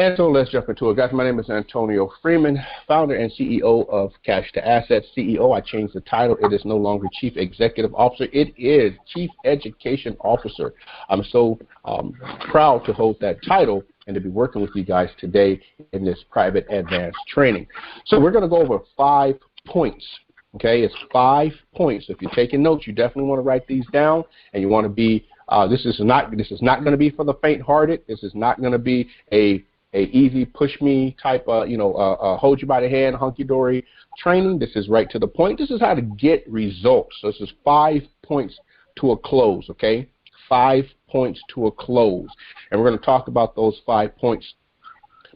And so let's jump into it. Guys, my name is Antonio Freeman, founder and CEO of Cash to Assets. CEO, I changed the title. It is no longer Chief Executive Officer. It is Chief Education Officer. I'm so proud to hold that title and to be working with you guys today in this private advanced training. So we're going to go over 5 points. Okay, it's 5 points. If you're taking notes, you definitely want to write these down, and you want to be. This is not going to be for the faint-hearted. This is not going to be a easy push me type, hold you by the hand, hunky-dory training. This is right to the point. This is how to get results. So this is 5 points to a close. Okay, 5 points to a close, and we're going to talk about those 5 points.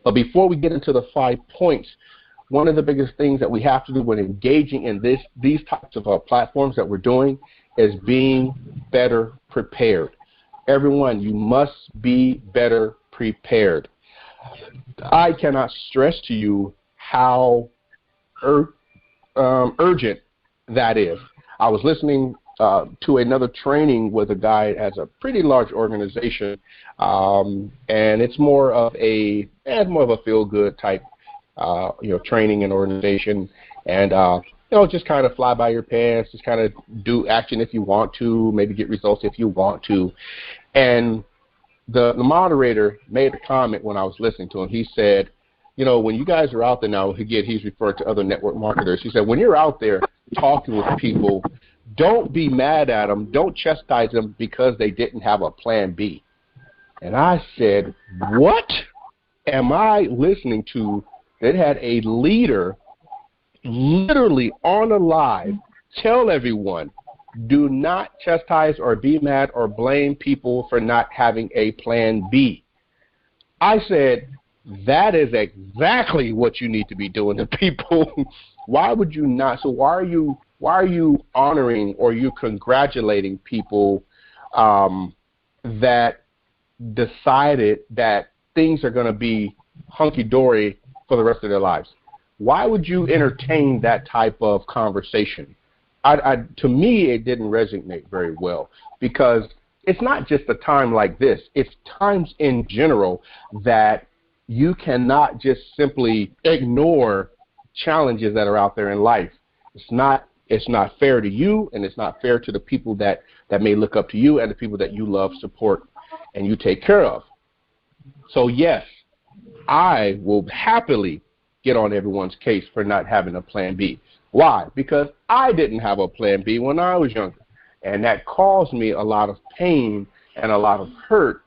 But before we get into the 5 points, one of the biggest things that we have to do when engaging in these types of platforms that we're doing is being better prepared. Everyone, you must be better prepared. I cannot stress to you how urgent that is. I was listening to another training with a guy that has a pretty large organization, and it's more of a feel-good type training and organization, and just kind of fly by your pants, just kind of do action if you want to, maybe get results if you want to. And the moderator made a comment when I was listening to him. He said, when you guys are out there now, again, he's referring to other network marketers. He said, when you're out there talking with people, don't be mad at them, don't chastise them because they didn't have a plan B. And I said, what am I listening to? That had a leader literally on a live tell everyone, do not chastise or be mad or blame people for not having a plan B. I said, that is exactly what you need to be doing to people. Why would you not? So why are you honoring or you congratulating people that decided that things are going to be hunky-dory for the rest of their lives? Why would you entertain that type of conversation? To me, it didn't resonate very well, because it's not just a time like this. It's times in general that you cannot just simply ignore challenges that are out there in life. It's not fair to you, and it's not fair to the people that may look up to you and the people that you love, support, and you take care of. So yes, I will happily get on everyone's case for not having a plan B. Why? Because I didn't have a plan B when I was younger, and that caused me a lot of pain and a lot of hurt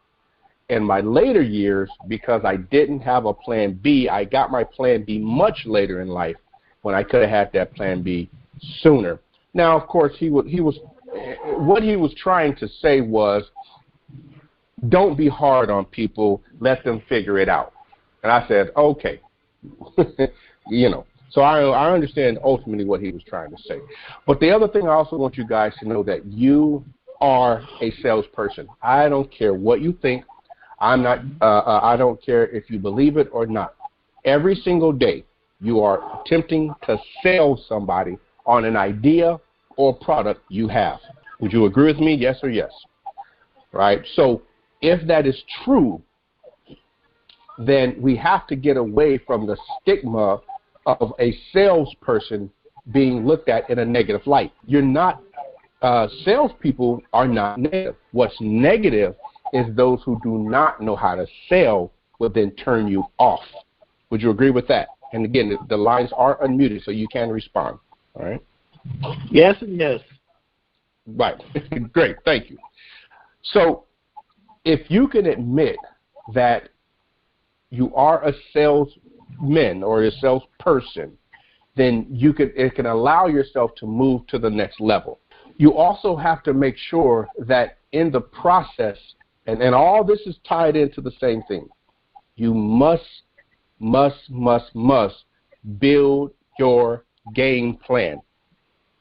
in my later years because I didn't have a plan B. I got my plan B much later in life when I could have had that plan B sooner. Now, of course, what he was trying to say was, don't be hard on people, let them figure it out. And I said, okay, So I understand ultimately what he was trying to say. But the other thing I also want you guys to know, that you are a salesperson. I don't care what you think. I don't care if you believe it or not. Every single day, you are attempting to sell somebody on an idea or product you have. Would you agree with me? Yes or yes? Right? So if that is true, then we have to get away from the stigma of a salesperson being looked at in a negative light. You're not, salespeople are not negative. What's negative is those who do not know how to sell will then turn you off. Would you agree with that? And again, the lines are unmuted, so you can respond. All right? Yes and yes. Right. Great. Thank you. So if you can admit that you are a salesman or a salesperson, then it can allow yourself to move to the next level. You also have to make sure that in the process, and all this is tied into the same thing, you must build your game plan.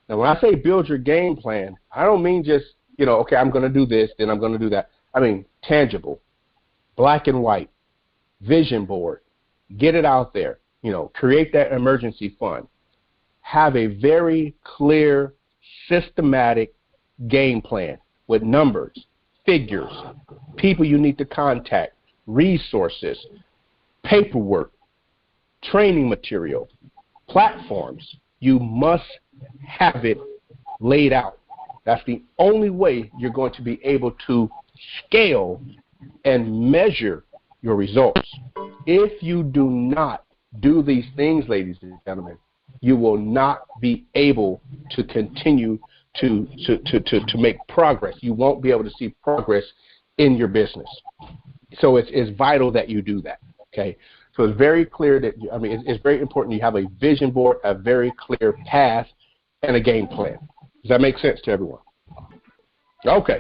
Now, when I say build your game plan, I don't mean just, okay, I'm going to do this, then I'm going to do that. I mean tangible, black and white, vision board, get it out there, create that emergency fund. Have a very clear, systematic game plan with numbers, figures, people you need to contact, resources, paperwork, training material, platforms. You must have it laid out. That's the only way you're going to be able to scale and measure your results. If you do not do these things, ladies and gentlemen, you will not be able to continue to make progress. You won't be able to see progress in your business. So it's vital that you do that, okay? So it's very clear that, it's very important you have a vision board, a very clear path, and a game plan. Does that make sense to everyone? Okay.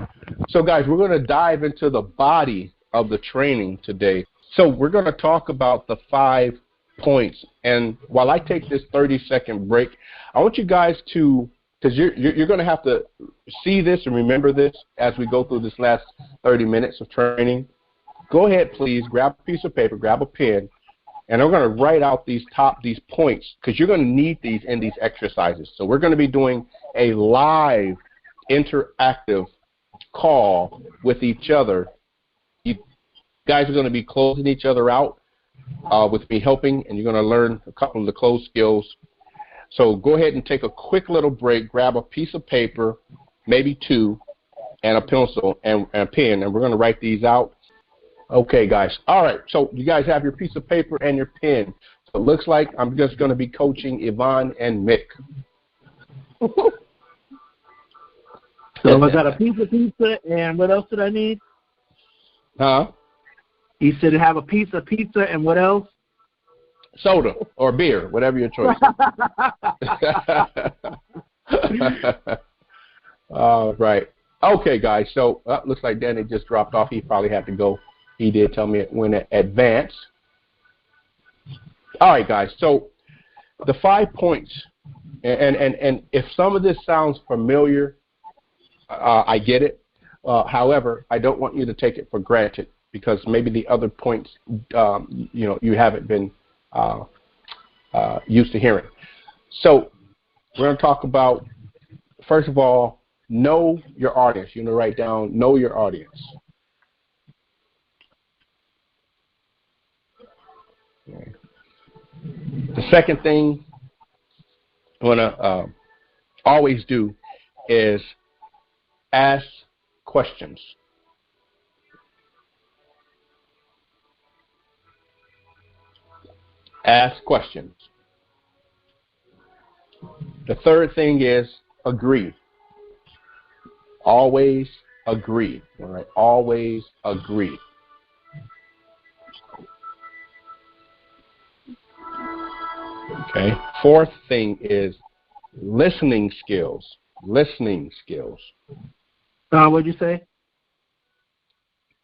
So, guys, we're going to dive into the body of the training today. So we're going to talk about the 5 points. And while I take this 30-second break, I want you guys to, because you're going to have to see this and remember this as we go through this last 30 minutes of training. Go ahead, please, grab a piece of paper, grab a pen, and I'm going to write out these points because you're going to need these in these exercises. So we're going to be doing a live interactive call with each other. You guys are going to be closing each other out with me helping, and you're going to learn a couple of the close skills. So go ahead and take a quick little break, grab a piece of paper, maybe two, and a pencil and a pen, and we're going to write these out. Okay, guys. All right, so you guys have your piece of paper and your pen. So it looks like I'm just going to be coaching Yvonne and Mick. So I got a piece of pizza, and what else did I need? Huh? You said have a piece of pizza, and what else? Soda or beer, whatever your choice. All right. Okay, guys. So looks like Danny just dropped off. He probably had to go. He did tell me it went in advance. All right, guys. So the 5 points, and if some of this sounds familiar, I get it. However, I don't want you to take it for granted because maybe the other points, you haven't been used to hearing. So we're going to talk about, first of all, know your audience. You're going to write down, know your audience. Okay. The second thing I want to always do is ask questions. Ask questions. The third thing is agree. Always agree. All right. Always agree. Okay. Fourth thing is listening skills. Listening skills. What'd you say?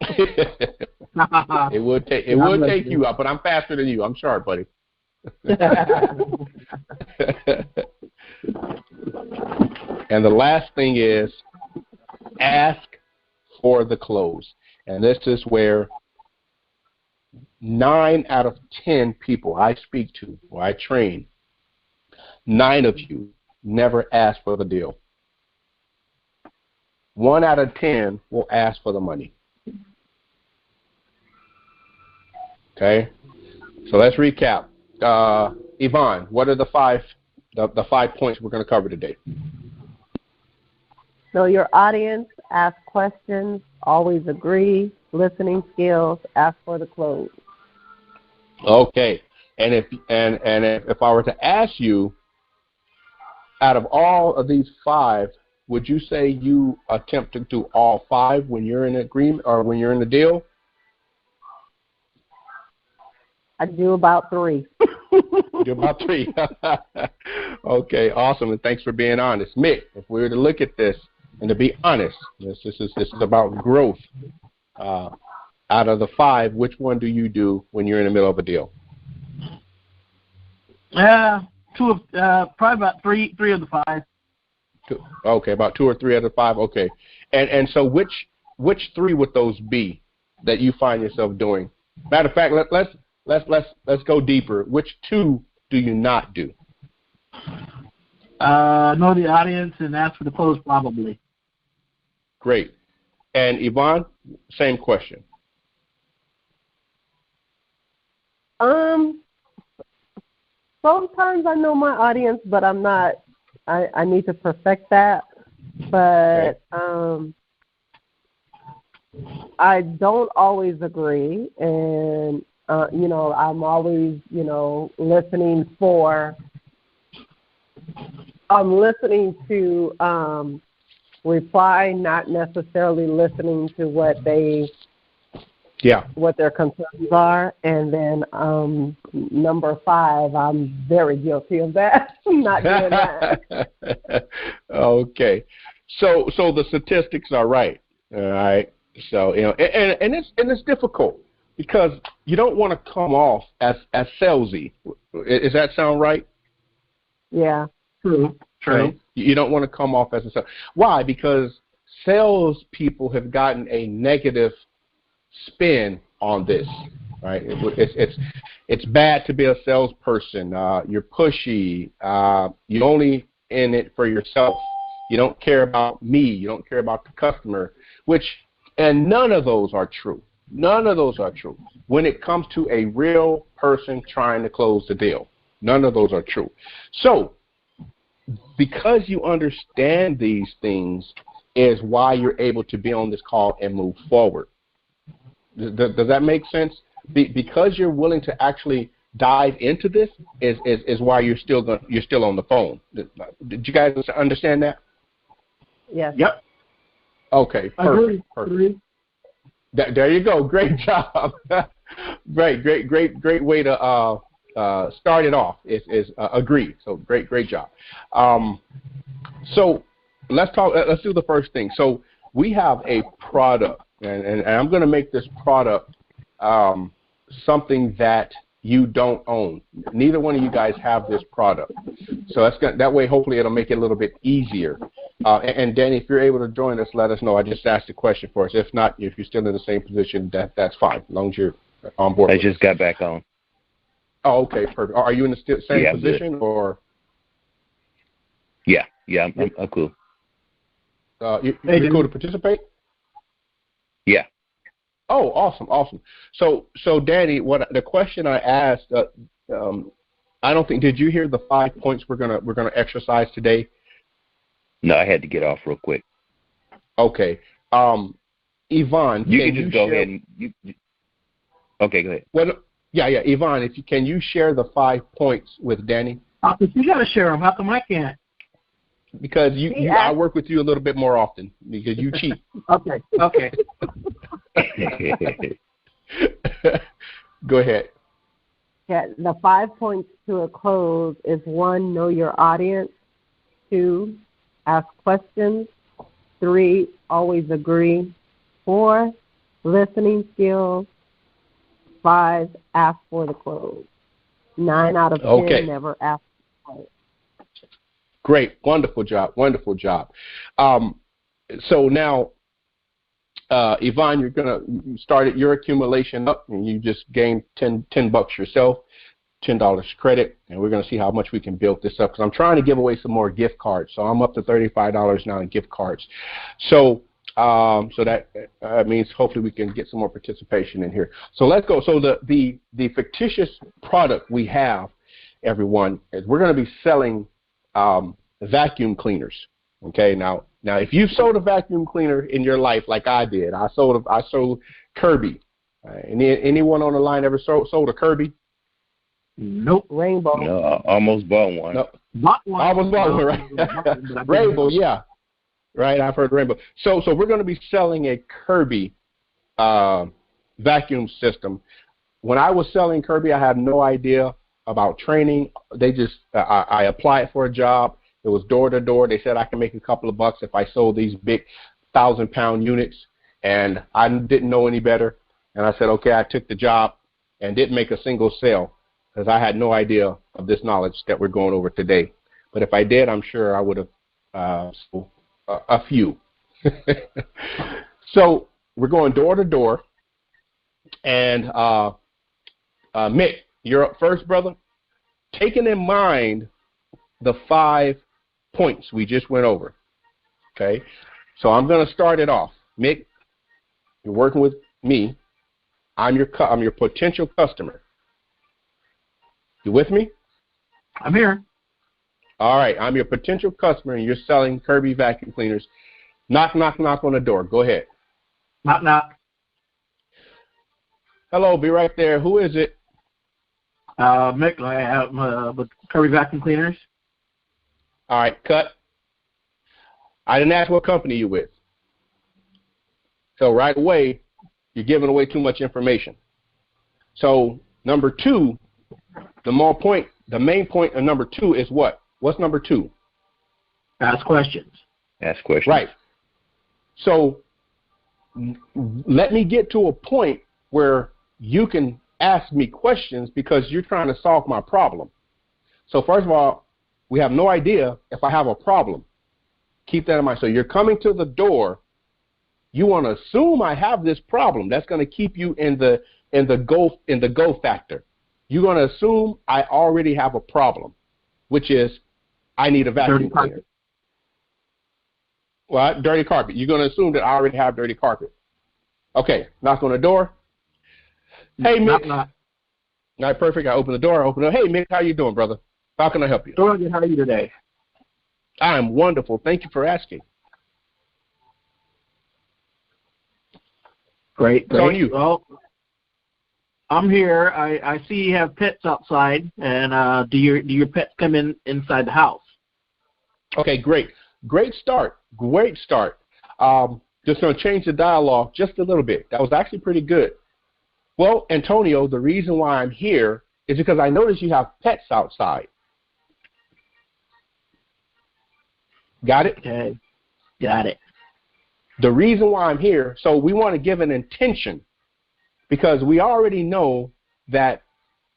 It would take you up, but I'm faster than you. I'm sharp, buddy. And the last thing is ask for the close. And this is where 9 out of 10 people I speak to or I train, 9 of you never ask for the deal. 1 out of 10 will ask for the money. Okay, so let's recap. Yvonne, what are the 5 points we're going to cover today? Know your audience, ask questions, always agree, listening skills, ask for the close. Okay, and if I were to ask you, out of all of these 5, would you say you attempt to do all 5 when you're in agreement or when you're in the deal? I do about 3. Do about 3. Okay, awesome, and thanks for being honest. Mick, if we were to look at this, and to be honest, this is about growth. Out of the 5, which one do you do when you're in the middle of a deal? Probably about three of the 5. 2. Okay, about 2 or 3 out of 5. Okay, and so which 3 would those be that you find yourself doing? Matter of fact, let's go deeper. Which 2 do you not do? Know the audience and ask for the close, probably. Great. And Yvonne, same question. Sometimes I know my audience, but I'm not. I need to perfect that. But I don't always agree, and I'm always listening for. I'm listening to reply, not necessarily listening to what their concerns are. And then number 5, I'm very guilty of that. I'm not doing that. Okay. So the statistics are right. All right. So and it's difficult because you don't want to come off as salesy. Does that sound right? Yeah. True. You don't want to come off as a sales. Why? Because sales people have gotten a negative spin on this, right? It's bad to be a salesperson. You're pushy. You're only in it for yourself. You don't care about me. You don't care about the customer. And none of those are true. None of those are true. When it comes to a real person trying to close the deal, none of those are true. So, because you understand these things is why you're able to be on this call and move forward. Does that make sense? Because you're willing to actually dive into this is why you're still on the phone. Did you guys understand that? Yes. Yep. Okay. Perfect. Perfect. There you go. Great job. Great way to start it off. Is agree. So great job. So let's do the first thing. So we have a product, and I'm going to make this product something that you don't own. Neither one of you guys have this product. So that way, hopefully, it'll make it a little bit easier. And Danny, if you're able to join us, let us know. I just asked a question for us. If not, if you're still in the same position, that's fine, as long as you're on board. I just got back on. Oh, okay, perfect. Are you in the same position, good. or? Yeah, I'm cool. You're cool to participate? Yeah. Oh, awesome. So Danny, the question I asked, I don't think, did you hear the 5 points we're gonna exercise today? No, I had to get off real quick. Okay. Yvonne, you can just go ahead and Okay, go ahead. Well, yeah. Yvonne, can you share the 5 points with Danny? You got to share them. How come I can't? Because I work with you a little bit more often because you cheat. Okay. Go ahead. Yeah, the 5 points to a close is 1, know your audience. 2, ask questions. 3, always agree. 4, listening skills. 5, ask for the close. 9 out of 10 never ask for the close. Great, wonderful job. So now, Yvonne, you're gonna start your accumulation up, and you just gained $10 yourself, $10 credit, and we're gonna see how much we can build this up. Because I'm trying to give away some more gift cards, so I'm up to $35 now in gift cards. So that means hopefully we can get some more participation in here. So let's go. So the fictitious product we have, everyone, is we're going to be selling vacuum cleaners. Okay, now if you sold a vacuum cleaner in your life like I did, I sold Kirby. Anyone on the line ever sold a Kirby? Nope. Rainbow. No, I almost bought one. No. Bought one. Almost bought one, right? Rainbow, yeah. Right, I've heard Rainbow. So we're going to be selling a Kirby vacuum system. When I was selling Kirby, I had no idea about training. They just I applied for a job. It was door to door. They said I can make a couple of bucks if I sold these big 1,000-pound units, and I didn't know any better. And I said, okay, I took the job and didn't make a single sale because I had no idea of this knowledge that we're going over today. But if I did, I'm sure I would have sold a few. So we're going door to door, and Mick, you're up first, brother. Taking in mind the 5 points we just went over, okay? So I'm going to start it off. Mick, you're working with me. I'm your potential customer. You with me? I'm here. All right. I'm your potential customer, and you're selling Kirby vacuum cleaners. Knock, knock, knock on the door. Go ahead. Knock, knock. Hello, be right there. Who is it? Mick, I have with Kirby Vacuum Cleaners. All right, cut. I didn't ask what company you with. So right away, you're giving away too much information. So number two, the main point of number two is what? What's number two? Ask questions. Ask questions. Right. So let me get to a point where you can ask me questions because you're trying to solve my problem. So first of all, we have no idea if I have a problem. Keep that in mind. So you're coming to the door. You want to assume I have this problem. That's going to keep you in the go factor. You're going to assume I already have a problem, which is I need a vacuum cleaner. Well, dirty carpet. You're going to assume that I already have dirty carpet. Okay, knock on the door. Hey, Mick. All right, perfect. I open the door. Hey, Mick, how you doing, brother? How can I help you? Doing good. How are you today? I am wonderful. Thank you for asking. Great. How are you? Well, I'm here. I see you have pets outside, and do your pets come inside the house? Okay, great. Great start. Just going to change the dialogue just a little bit. That was actually pretty good. Well, Antonio, the reason why I'm here is because I noticed you have pets outside. Got it? Okay. Got it. The reason why I'm here, so we want to give an intention because we already know that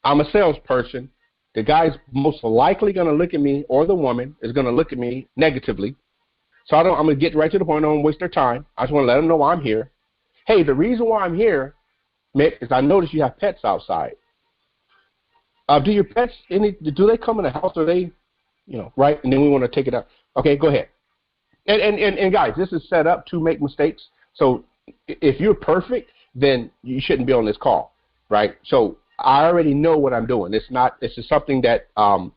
I'm a salesperson. The guy's most likely going to look at me, or the woman is going to look at me negatively. So I'm going to get right to the point. I don't waste their time. I just want to let them know why I'm here. Hey, the reason why I'm here, Mick, is I noticed you have pets outside. Do your pets, do they come in the house, or they, right? And then we want to take it out. Okay, go ahead. And guys, this is set up to make mistakes. So if you're perfect, then you shouldn't be on this call, right? So I already know what I'm doing. It's just something that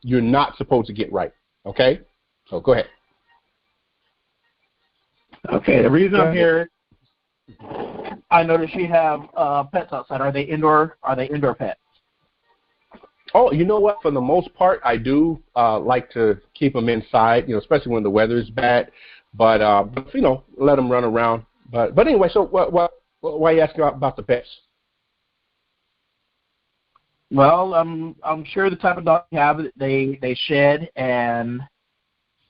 you're not supposed to get right. Okay? So go ahead. Okay, the reason I'm here, I noticed you have pets outside. Are they indoor pets? Oh, you know what? For the most part, I do like to keep them inside, especially when the weather is bad. But let them run around. But anyway, so why are you asking about the pets? Well, I'm sure the type of dog you have, they shed, and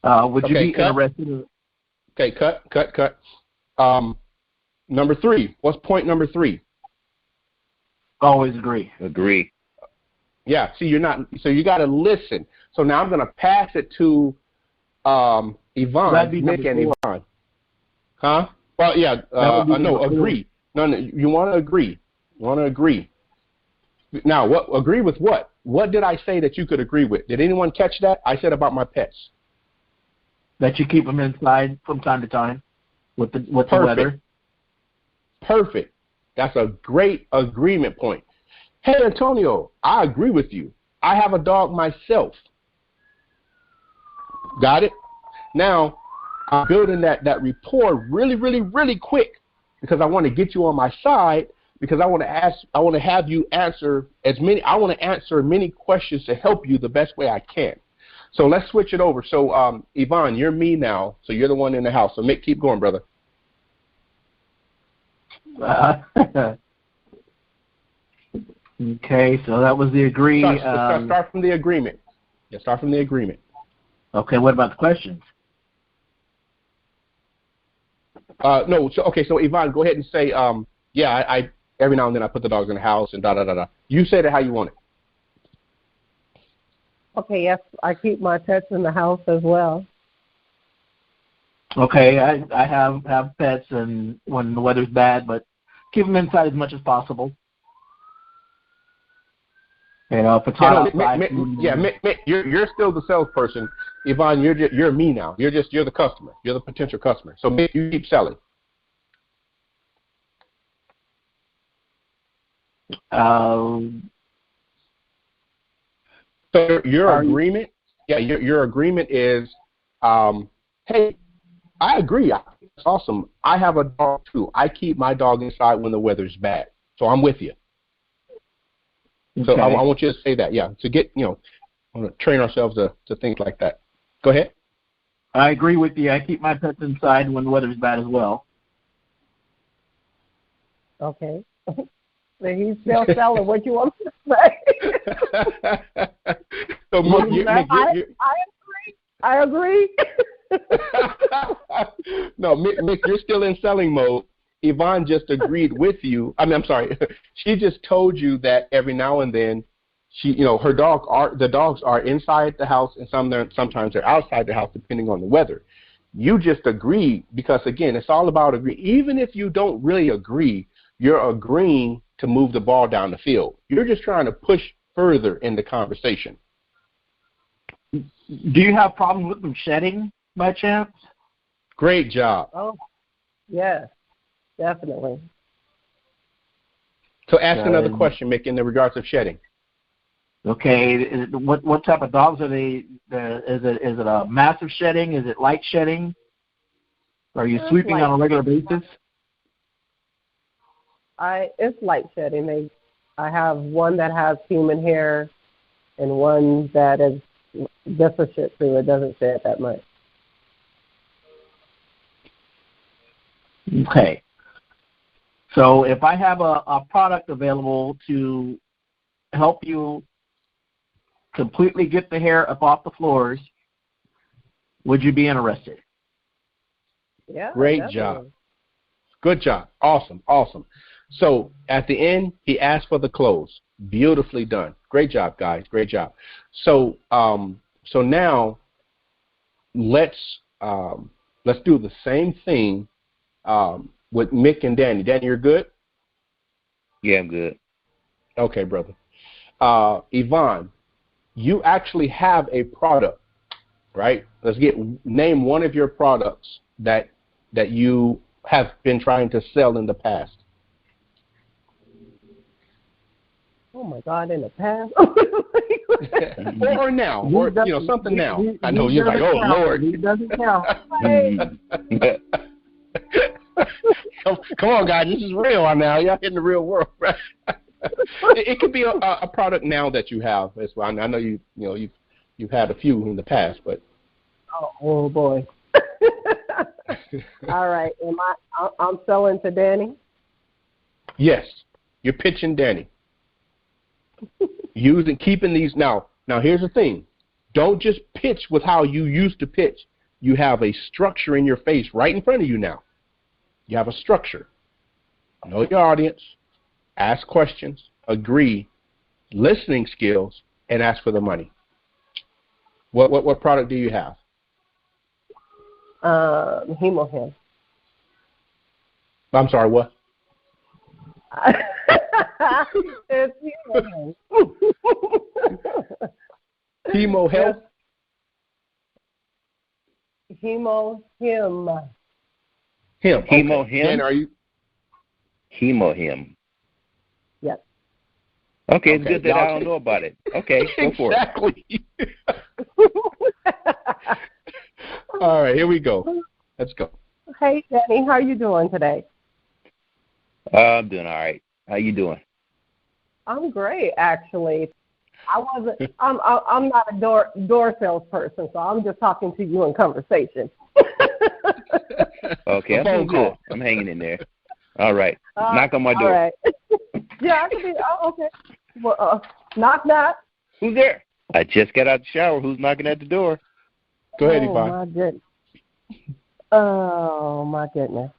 would you be interested? Okay, cut. Number 3. What's point number 3? Always agree. Agree. Yeah, see, so you got to listen. So now I'm going to pass it to Yvonne, Mick and Yvonne. Huh? Well, yeah, no, agree. No, you want to agree. Now, agree with what? What did I say that you could agree with? Did anyone catch that? I said about my pets. That you keep them inside from time to time with the weather. Perfect. That's a great agreement point. Hey, Antonio, I agree with you. I have a dog myself. Got it? Now, I'm building that rapport really, really, really quick because I want to get you on my side because I want to have you answer as many questions to help you the best way I can. So let's switch it over. So, Yvonne, you're me now, so you're the one in the house. So, Mick, keep going, brother. Okay, so that was the agree. Start from the agreement. Yeah, start from the agreement. Okay, what about the questions? No, so Yvonne, go ahead and say, I every now and then I put the dogs in the house and da-da-da-da. You say that how you want it. Okay, yes, I keep my pets in the house as well. Okay, I have pets, and when the weather's bad, but keep them inside as much as possible. If it's hot outside. Mick, you're still the salesperson. Yvonne, you're me now. You're the customer. You're the potential customer. So Mick, you keep selling. So your agreement, your agreement is, hey, I agree. It's awesome. I have a dog too. I keep my dog inside when the weather's bad. So I'm with you. Okay. So I want you to say that, to get, I want to train ourselves to think like that. Go ahead. I agree with you. I keep my pets inside when the weather's bad as well. Okay. So he's still selling what you want to say. So, I agree. No, Mick, you're still in selling mode. Yvonne just agreed with you. I'm sorry. She just told you that every now and then, the dogs are inside the house, and sometimes they're outside the house, depending on the weather. You just agreed because, again, it's all about agree. Even if you don't really agree, you're agreeing to move the ball down the field. You're just trying to push further in the conversation. Do you have problems with them shedding by chance? Great job. Oh, yes, definitely. So ask another question, Mick, in the regards of shedding. Okay, what type of dogs are they? Is it a massive shedding? Is it light shedding? Are you sweeping on a regular basis? It's light shedding. I have one that has human hair, and one that is just a Shih Tzu. It doesn't shed that much. Okay. So if I have a product available to help you completely get the hair up off the floors, would you be interested? Yeah. Great definitely. job. Good job. Awesome. So at the end, he asked for the close. Beautifully done. Great job, guys. Great job. So now let's do the same thing with Mick and Danny. Danny, you're good? Yeah, I'm good. Okay, brother. Yvonne, you actually have a product, right? Name one of your products that you have been trying to sell in the past. Oh my God! In the past, or now, or something now. I know you're like, oh Lord. It doesn't count. Come on, guys, this is real now. Y'all in the real world, right? It could be a product now that you have as well. I know you've had a few in the past, but oh boy. All right, I'm selling to Danny? Yes, you're pitching Danny. Keeping these now. Here's the thing: don't just pitch with how you used to pitch. You have a structure in your face right in front of you now. You have a structure. Know your audience. Ask questions. Agree. Listening skills, and ask for the money. What product do you have? Hemohim. I'm sorry, what? It's Hemohim. Hemo Health? Hemohim. Him. Hemohim? Dan, are you? Hemohim. Yes. Okay, it's good that I don't know about it. Okay, go for it. Exactly. All right, here we go. Let's go. Hey, Danny, how are you doing today? I'm doing all right. How you doing? I'm great, actually. I'm not a door salesperson, so I'm just talking to you in conversation. Okay, I'm doing good. I'm hanging in there. All right. Knock on my door. All right. Yeah, I can be. Oh, okay. Well, knock, knock. Who's there? I just got out the shower. Who's knocking at the door? Go ahead, Yvonne. My goodness. Oh, my goodness.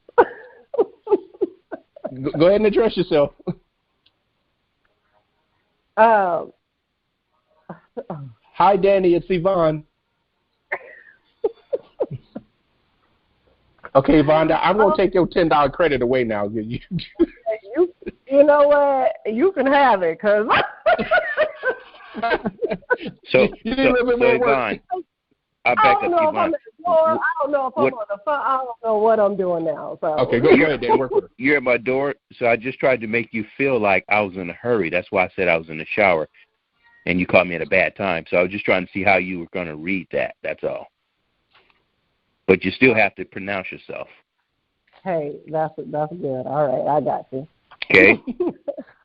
Go ahead and address yourself. Hi, Danny. It's Yvonne. Okay, Yvonne, I'm going to take your $10 credit away now. You know what? You can have it, because... So Yvonne, I don't know if I'm at the door. I don't know if I'm on the phone. I don't know what I'm doing now. So. Okay, go ahead, Dan. Work with her. You're at my door, so I just tried to make you feel like I was in a hurry. That's why I said I was in the shower. and you caught me at a bad time. So I was just trying to see how you were going to read that. That's all. But you still have to pronounce yourself. Hey, that's good. All right, I got you. Okay.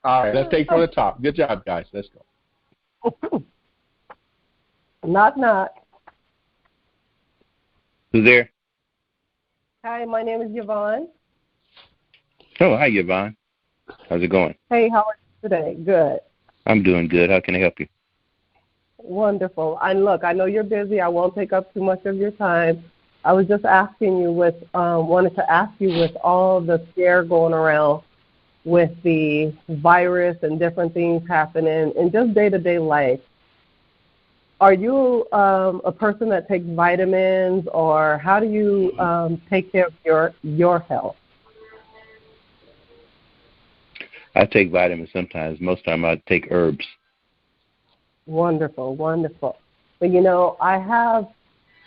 All right, let's take from the top. Good job, guys. Let's go. Knock, knock. Who's there? Hi, my name is Yvonne. Oh, hi, Yvonne. How's it going? Hey, how are you today? Good. I'm doing good. How can I help you? Wonderful. And look, I know you're busy. I won't take up too much of your time. I was just asking you wanted to ask you with all the scare going around with the virus and different things happening in just day-to-day life, are you a person that takes vitamins, or how do you take care of your health? I take vitamins sometimes. Most of the time I take herbs. Wonderful, wonderful. But, you know, I have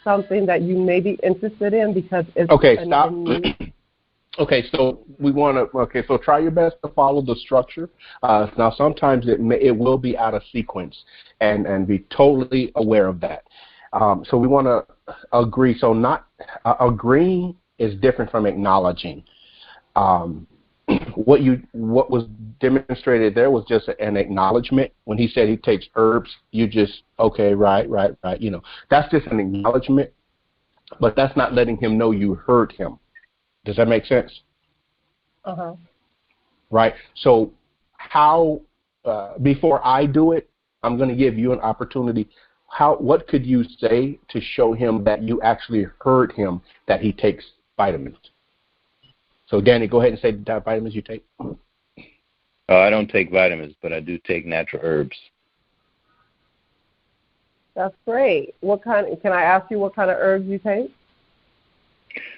something that you may be interested in because it's stop. Okay, so so try your best to follow the structure. Now, sometimes it will be out of sequence, and be totally aware of that. So we want to agree. So not agreeing is different from acknowledging. What was demonstrated there was just an acknowledgement. When he said he takes herbs, you just, okay, right. You know, that's just an acknowledgement, but that's not letting him know you heard him. Does that make sense? Uh-huh. Right. So how, before I do it, I'm going to give you an opportunity. What could you say to show him that you actually heard him that he takes vitamins? So, Danny, go ahead and say the type of vitamins you take. I don't take vitamins, but I do take natural herbs. That's great. Can I ask you what kind of herbs you take?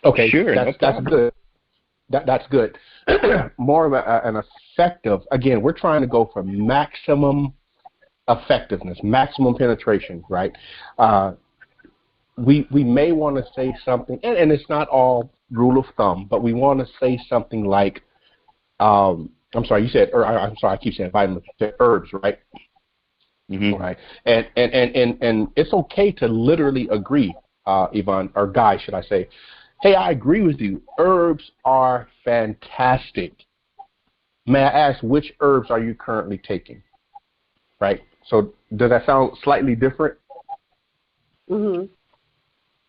Okay, sure. That's good. That's good. More of an effective. Again, we're trying to go for maximum effectiveness, maximum penetration, right? We may want to say something, and it's not all rule of thumb, but we want to say something like, I'm sorry, I keep saying vitamins, herbs, right? Mm-hmm. Right. And it's okay to literally agree, Yvonne, or Guy, should I say. Hey, I agree with you. Herbs are fantastic. May I ask, which herbs are you currently taking? Right. So does that sound slightly different? Mm-hmm.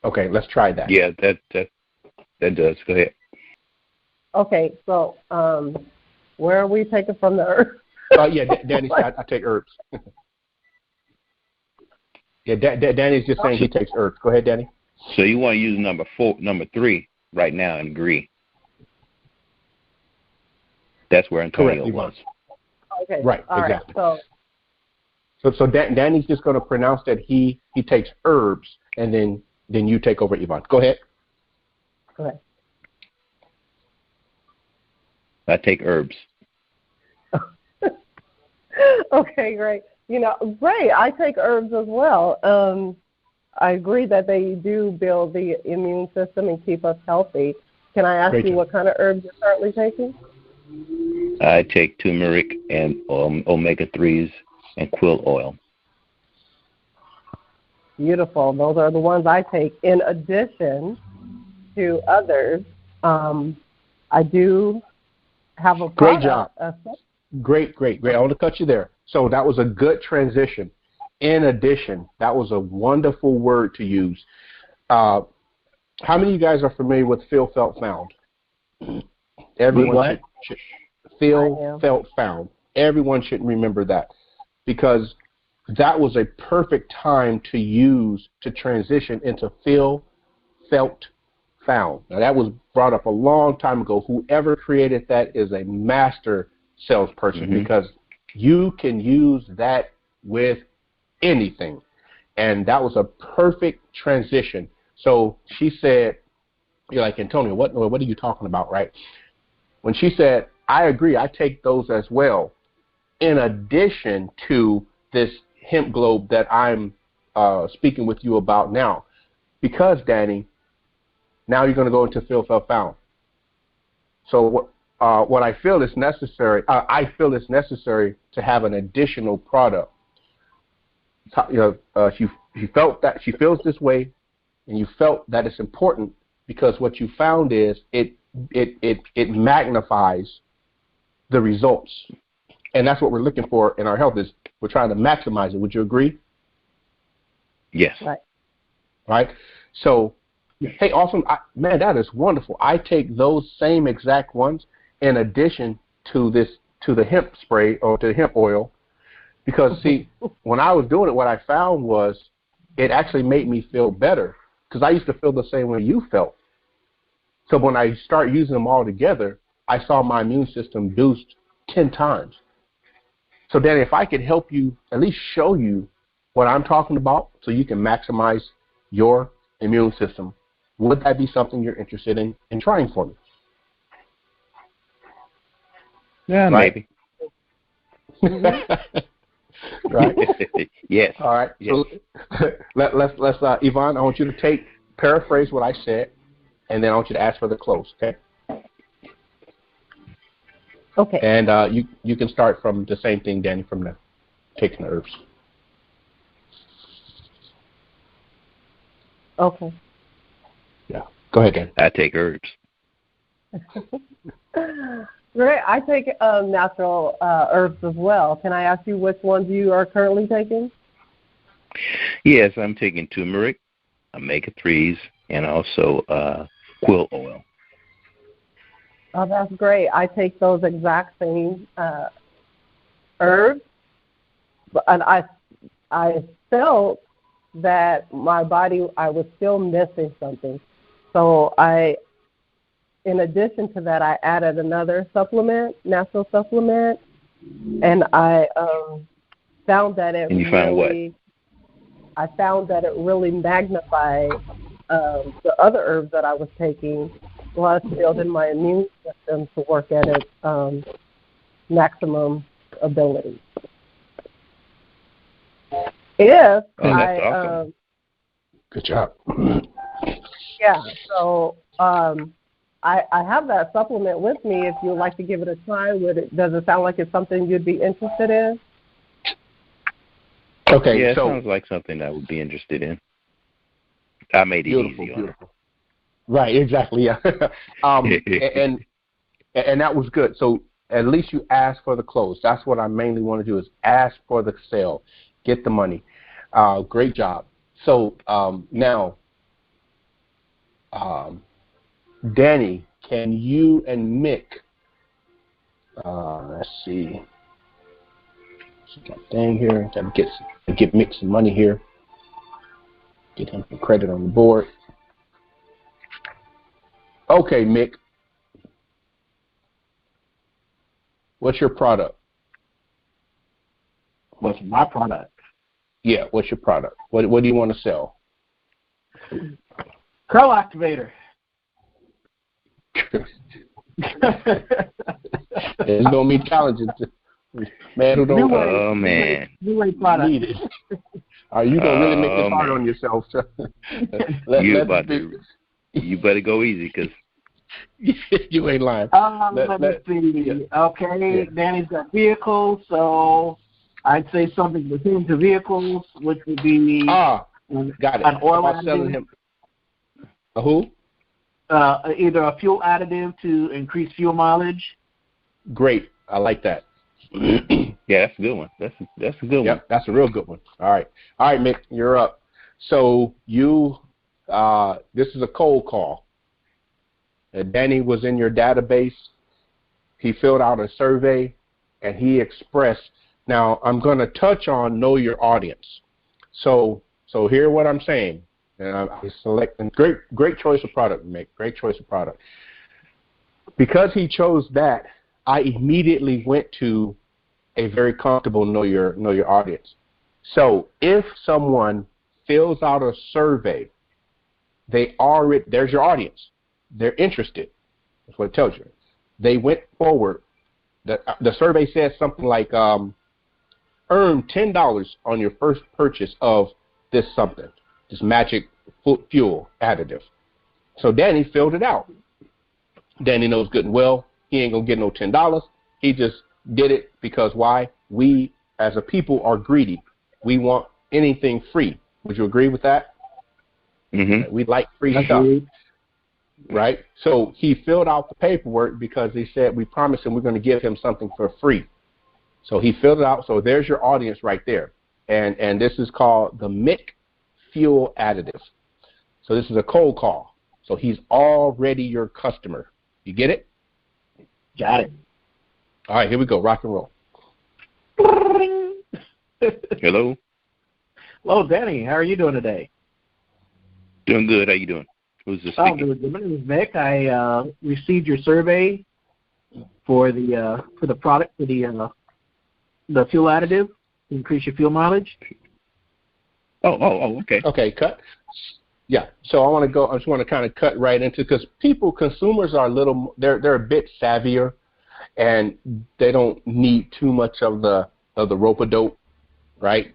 Okay, let's try that. Yeah, that does. Go ahead. Okay, so where are we taking from the herbs? Yeah, Danny said I take herbs. Yeah, Danny's just saying he takes herbs. Go ahead, Danny. So you want to use number 3 right now and agree. That's where Antonio was. Okay. Right, all exactly. Right, so Danny's just going to pronounce that he takes herbs, and then you take over, Yvonne. Go ahead. Okay. I take herbs. Okay, great. You know, great. I take herbs as well. I agree that they do build the immune system and keep us healthy. Can I ask you what kind of herbs you're currently taking? I take turmeric and omega-3s and krill oil. Beautiful. Those are the ones I take. In addition to others, I do have a great job. Great. I want to cut you there. So that was a good transition. In addition, that was a wonderful word to use. How many of you guys are familiar with feel, felt, found? Everyone should feel, felt, found. Everyone should remember that, because that was a perfect time to use to transition into feel, felt, found. Now, that was brought up a long time ago. Whoever created that is a master salesperson, because you can use that with anything. And that was a perfect transition. So she said, you're like, Antonio, what are you talking about, right? When she said, I agree, I take those as well, in addition to this hemp globe that I'm speaking with you about now. Because, Danny, now you're going to go into feel, felt, found. So what I feel is necessary, I feel it's necessary to have an additional product she felt that she feels this way, and you felt that it's important because what you found is it magnifies the results, and that's what we're looking for in our health. Is we're trying to maximize it. Would you agree? Yes. Right. So, hey, awesome, man, that is wonderful. I take those same exact ones in addition to the hemp spray or to the hemp oil, because see, when I was doing it, what I found was it actually made me feel better because I used to feel the same way you felt. So when I start using them all together, I saw my immune system boost 10 times. So then if I could help you, at least show you what I'm talking about so you can maximize your immune system, would that be something you're interested in trying for me? Yeah, right? Maybe. Right? Yes. All right. Yes. So let's Yvonne, I want you to paraphrase what I said, and then I want you to ask for the close, okay? Okay. And you can start from the same thing, Danny, from the taking the herbs. Okay. Yeah. Go ahead, Danny. I take herbs. Great. I take natural herbs as well. Can I ask you which ones you are currently taking? Yes, I'm taking turmeric, omega-3s, and also quill oil. Oh, that's great. I take those exact same herbs, and I felt that my body, I was still missing something. So in addition to that, I added another supplement, natural supplement, and I found that it And you found what? I found that it really magnified the other herbs that I was taking, plus building my immune system to work at its maximum ability. If that's awesome. Good job. Yeah, so I have that supplement with me. If you'd like to give it a try, does it sound like it's something you'd be interested in? Okay, yeah, it so sounds like something I would be interested in. I made it beautiful, easy on beautiful. Right, exactly. Yeah, and that was good. So at least you asked for the close. That's what I mainly want to do is ask for the sale, get the money. Great job. So now, Danny, can you and Mick? Let's see. Got thing here. Got to get Mick some money here. Get him some credit on the board. Okay, Mick. What's your product? What's my product? Yeah, what's your product? What do you want to sell? Curl activator. It's gonna be challenging to man who don't New way product. need it. Are you gonna really make this hard on yourself? You better go easy, because you ain't lying. Let me see. Yeah. Okay, yeah. Danny's got vehicles, so I'd say something between the vehicles, which would be got it. An oil additive. Selling him. A who? Either a fuel additive to increase fuel mileage. Great, I like that. Yeah, that's a good one. That's a good one. Yep, that's a real good one. All right, Mick, you're up. So you, this is a cold call. Danny was in your database. He filled out a survey, and he expressed. Now I'm going to touch on know your audience. So hear what I'm saying. And I'm selecting great choice of product, Mick. Great choice of product. Because he chose that, I immediately went to a very comfortable know your audience. So if someone fills out a survey, there's your audience. They're interested. That's what it tells you. They went forward. The survey says something like, earn $10 on your first purchase of this something, this magic fuel additive. So Danny filled it out. Danny knows good and well he ain't gonna get no $10. He just did it because why? We as a people are greedy. We want anything free. Would you agree with that? Mm-hmm. We like free stuff, right? So he filled out the paperwork because he said we promised him we're going to give him something for free. So he filled it out. So there's your audience right there. And this is called the MIC Fuel Additive. So this is a cold call. So he's already your customer. You get it? Got it. All right, here we go. Rock and roll. Hello. Hello, Danny. How are you doing today? Doing good. How you doing? Who's this Oh, speaking? my name is Mick. I received your survey for the product for the fuel additive to increase your fuel mileage. Oh, okay. Okay, cut. Yeah. So I just want to kind of cut right into, because consumers are they're a bit savvier, and they don't need too much of the rope-a-dope, right?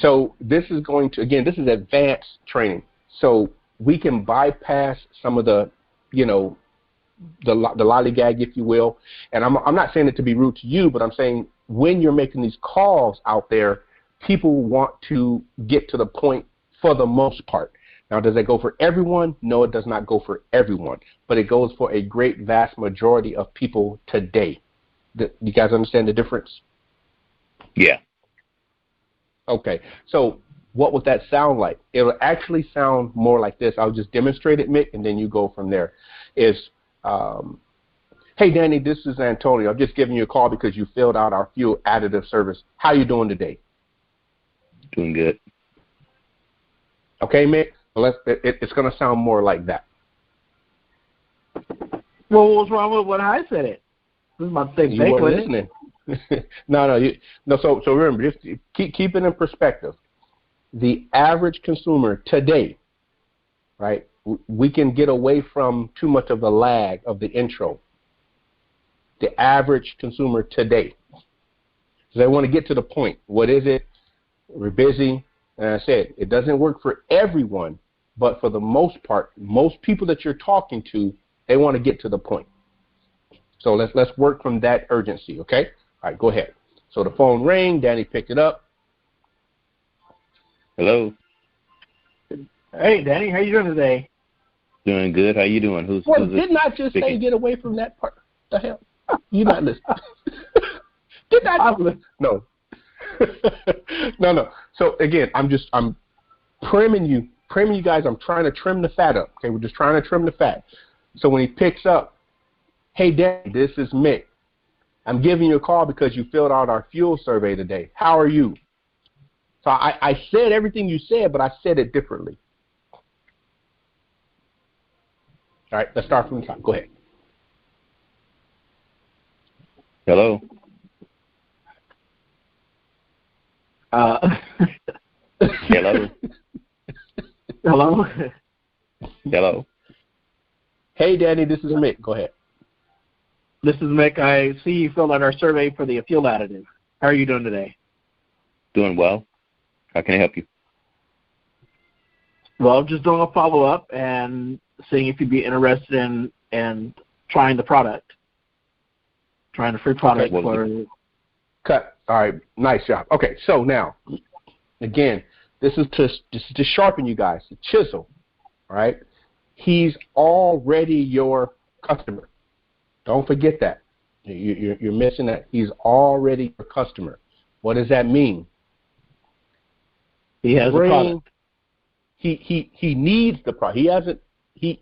So this is this is advanced training. So we can bypass some of the lollygag, if you will. And I'm not saying it to be rude to you, but I'm saying when you're making these calls out there, people want to get to the point for the most part. Now, does that go for everyone? No, it does not go for everyone, but it goes for a great vast majority of people today. You guys understand the difference? Yeah. Okay. So what would that sound like? It will actually sound more like this. I'll just demonstrate it, Mick, and then you go from there. Hey, Danny, this is Antonio. I'm just giving you a call because you filled out our fuel additive service. How you doing today? Doing good. Okay, Mick? Well, it's going to sound more like that. Well, what was wrong with what I said? This is my thing. You weren't listening. So remember, just keep it in perspective. The average consumer today, right? We can get away from too much of the lag of the intro. The average consumer today. So they want to get to the point. What is it? We're busy. And I said, it doesn't work for everyone, but for the most part, most people that you're talking to, they want to get to the point. So let's work from that urgency, okay? All right, go ahead. So the phone rang. Danny picked it up. Hello. Hey, Danny, how you doing today? Doing good. How you doing? Who's didn't I just speaking? say get away from that part? The hell? You're not listening. Did I? No. No. So again, I'm priming you guys. I'm trying to trim the fat up. Okay, we're just trying to trim the fat. So when he picks up, hey, Danny, this is Mick. I'm giving you a call because you filled out our fuel survey today. How are you? So I said everything you said, but I said it differently. All right, let's start from the top. Go ahead. Hello. Hello. Hello. Hello. Hey, Danny, this is Mick. Go ahead. This is Mick. I see you filled out our survey for the fuel additive. How are you doing today? Doing well. How can I help you? Well, just doing a follow-up and seeing if you'd be interested in trying the product. Trying a free product for... Cut. All right. Nice job. Okay, so now, again, this is to sharpen you guys, to chisel, all right? He's already your customer. Don't forget that. You're missing that. He's already your customer. What does that mean? He has a product. He needs the product. He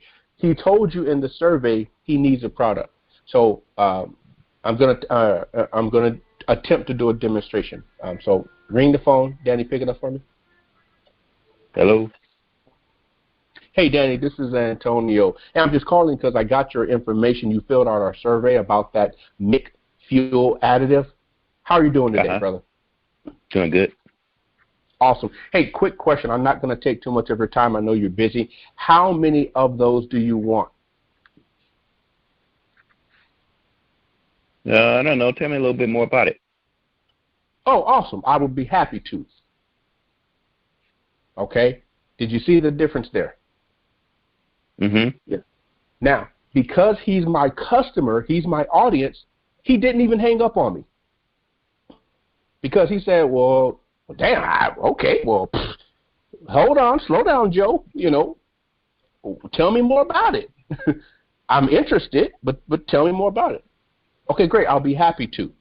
told you in the survey he needs a product. So I'm gonna attempt to do a demonstration. So ring the phone. Danny, pick it up for me. Hello. Hey, Danny, this is Antonio. And I'm just calling because I got your information. You filled out our survey about that MIC fuel additive. How are you doing today, brother? Doing good. Awesome. Hey, quick question. I'm not going to take too much of your time. I know you're busy. How many of those do you want? I don't know. Tell me a little bit more about it. Oh, awesome. I would be happy to. Okay. Did you see the difference there? Mm-hmm. Yeah. Now, because he's my customer, he's my audience, he didn't even hang up on me. Because he said, well, Well, damn, okay, well, hold on, slow down, Joe. Tell me more about it. I'm interested, but tell me more about it. Okay, great. I'll be happy to.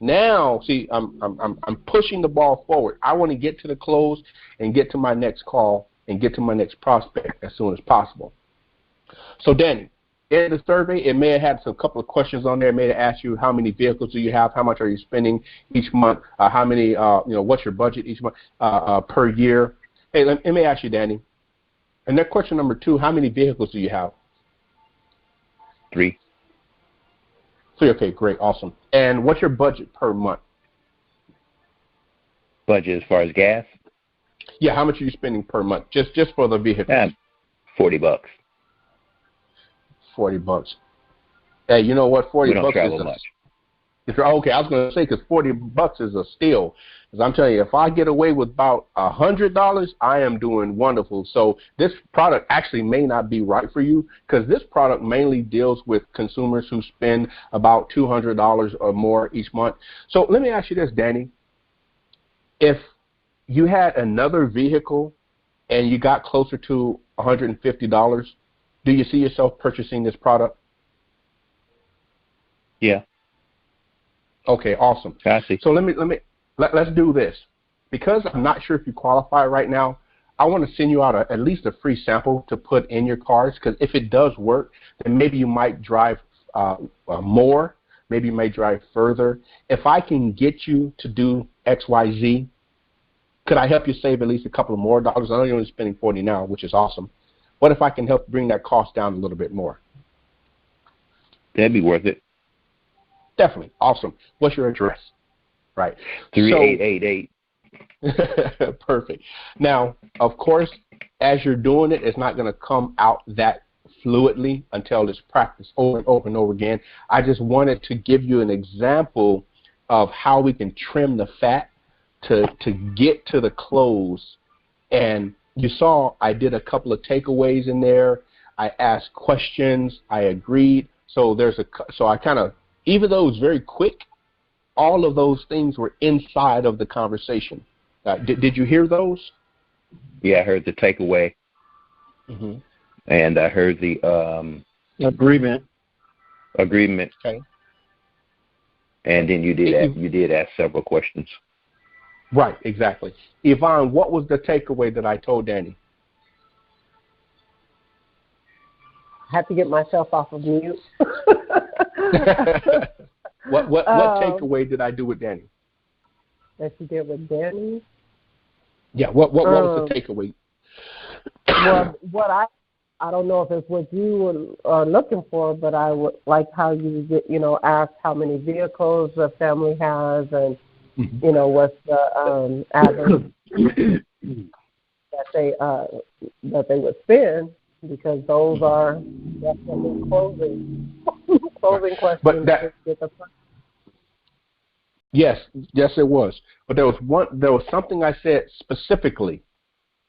Now, see, I'm pushing the ball forward. I want to get to the close and get to my next call and get to my next prospect as soon as possible. So, Danny, in the survey, it may have had a couple of questions on there. It may have asked you how many vehicles do you have, how much are you spending each month, how many, what's your budget each month per year. Hey, let me ask you, Danny. And then question number 2, how many vehicles do you have? 3. 3, okay, great, awesome. And what's your budget per month? Budget as far as gas? Yeah, how much are you spending per month, just for the vehicle? $40. $40. Hey, you know what? 40 we don't bucks travel is much. Okay, I was going to say because $40 is a steal. Because I'm telling you, if I get away with about $100, I am doing wonderful. So this product actually may not be right for you because this product mainly deals with consumers who spend about $200 or more each month. So let me ask you this, Danny. If you had another vehicle and you got closer to $150, do you see yourself purchasing this product? Yeah. Okay, awesome. I see. So let's do this. Because I'm not sure if you qualify right now, I want to send you out at least a free sample to put in your cars, because if it does work, then maybe you might drive more, maybe you may drive further. If I can get you to do XYZ, could I help you save at least a couple of more dollars? I know you're only spending $40 now, which is awesome. What if I can help bring that cost down a little bit more? That'd be worth it. Definitely. Awesome. What's your address? Right. 3888. Perfect. Now, of course, as you're doing it, it's not going to come out that fluidly until it's practiced over and over and over again. I just wanted to give you an example of how we can trim the fat to get to the close. And you saw I did a couple of takeaways in there. I asked questions. I agreed. So I kind of, even though it was very quick, all of those things were inside of the conversation. Did you hear those? Yeah, I heard the takeaway. Mm-hmm. And I heard the Agreement. Okay. And then you did ask several questions. Right, exactly. Yvonne, what was the takeaway that I told Danny? I have to get myself off of mute. What takeaway did I do with Danny? That you did with Danny? Yeah, what was the takeaway? Well, what I don't know if it's what you are looking for, but I would like how you asked how many vehicles the family has, and what's the average that they would spend, because those are definitely closing questions. But yes, it was. But there was something I said specifically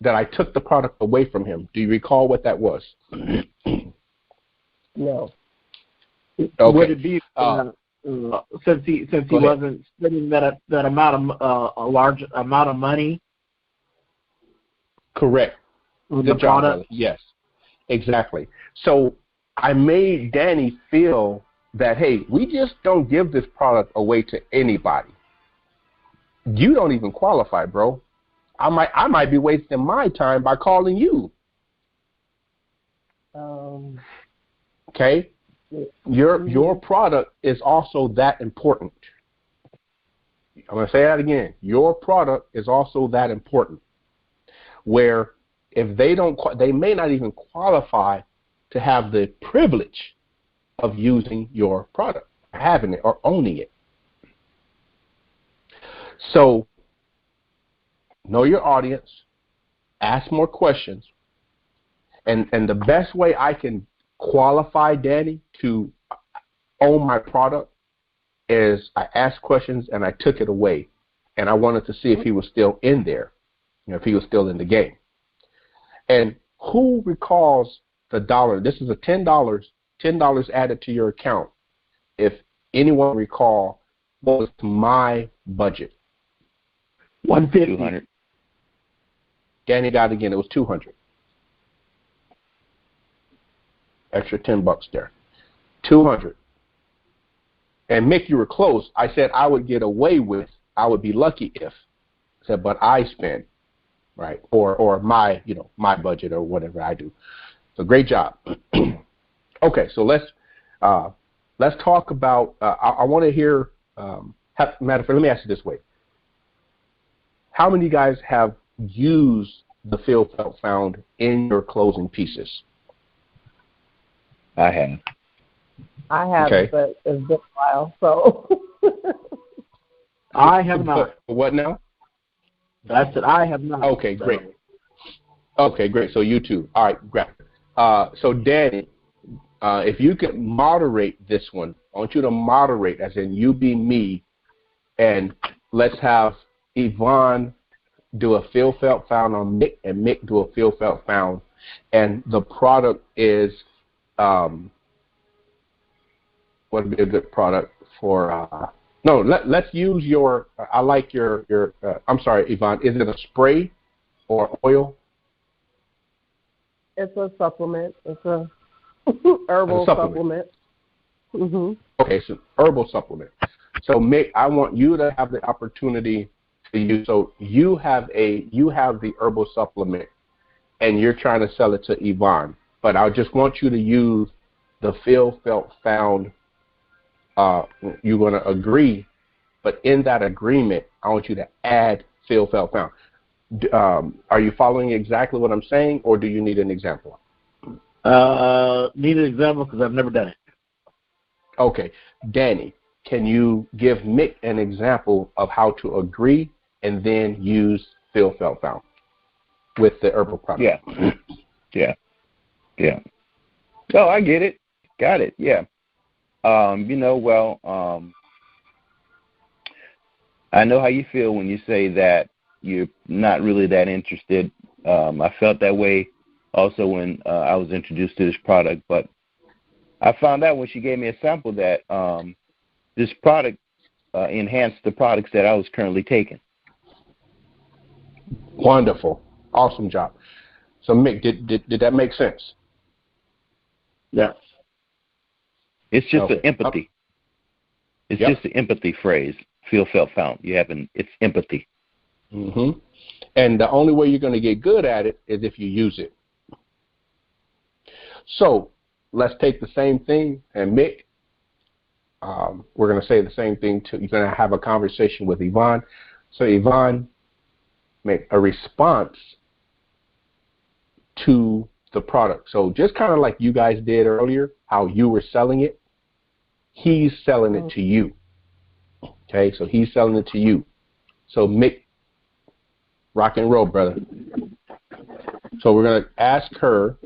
that I took the product away from him. Do you recall what that was? No. Okay. Would it be since he wasn't spending that amount of a large amount of money? Correct. The product. Yes, exactly. So I made Danny feel that, hey, we just don't give this product away to anybody. You don't even qualify, bro. I might be wasting my time by calling you. Okay? Your product is also that important. I'm going to say that again. Your product is also that important. Where if they may not even qualify to have the privilege of using your product, having it or owning it. So know your audience, ask more questions, and the best way I can qualify Danny to own my product is I asked questions and I took it away, and I wanted to see if he was still in there, if he was still in the game. And who recalls the dollar? This is a $10 added to your account. If anyone recall, what was my budget? 150. 200. Danny got it again. It was 200. Extra $10 there. 200. And Mick, you were close. I said I would get away with. I would be lucky if. I said, but I spend, right? Or my budget or whatever I do. So great job. Okay, so let's talk about. I want to hear. Matter of fact, let me ask you this way: how many of you guys have used the Feel Felt Found in your closing pieces? I have. I have, Okay. but it's been a while, so. I have not. What now? That's it. I have not. Okay, great. Okay, great. So you too. All right, great. So Danny, if you could moderate this one, I want you to moderate, as in you be me, and let's have Yvonne do a Feel Felt Found on Mick, and Mick do a Feel Felt Found, and the product is what would be a good product for? No, let's use your. I like your. I'm sorry, Yvonne. Is it a spray or oil? It's a supplement. It's a herbal supplement. Mhm. Okay, so herbal supplement. So Mick, I want you to have the opportunity to use. So you have the herbal supplement, and you're trying to sell it to Yvonne. But I just want you to use the Feel Felt Found. You're going to agree, but in that agreement, I want you to add Feel Felt Found. Are you following exactly what I'm saying, or do you need an example? Need an example because I've never done it. Okay. Danny, can you give Mick an example of how to agree and then use Feel Felt Found with the herbal product? Yeah. Oh, I get it. Got it. Yeah. I know how you feel when you say that you're not really that interested. I felt that way also when I was introduced to this product, but I found out when she gave me a sample that this product enhanced the products that I was currently taking. Wonderful. Awesome job. So Mick, did that make sense? Yes. It's just Okay. the empathy. It's Yep. just the empathy phrase. Feel Felt Found. It's empathy. Mm-hmm. And the only way you're going to get good at it is if you use it. So let's take the same thing, and Mick, we're going to say the same thing too. You're going to have a conversation with Yvonne. So Yvonne, make a response to the product. So just kind of like you guys did earlier, how you were selling it, he's selling it to you. Okay, so he's selling it to you. So Mick, rock and roll, brother. So we're going to ask her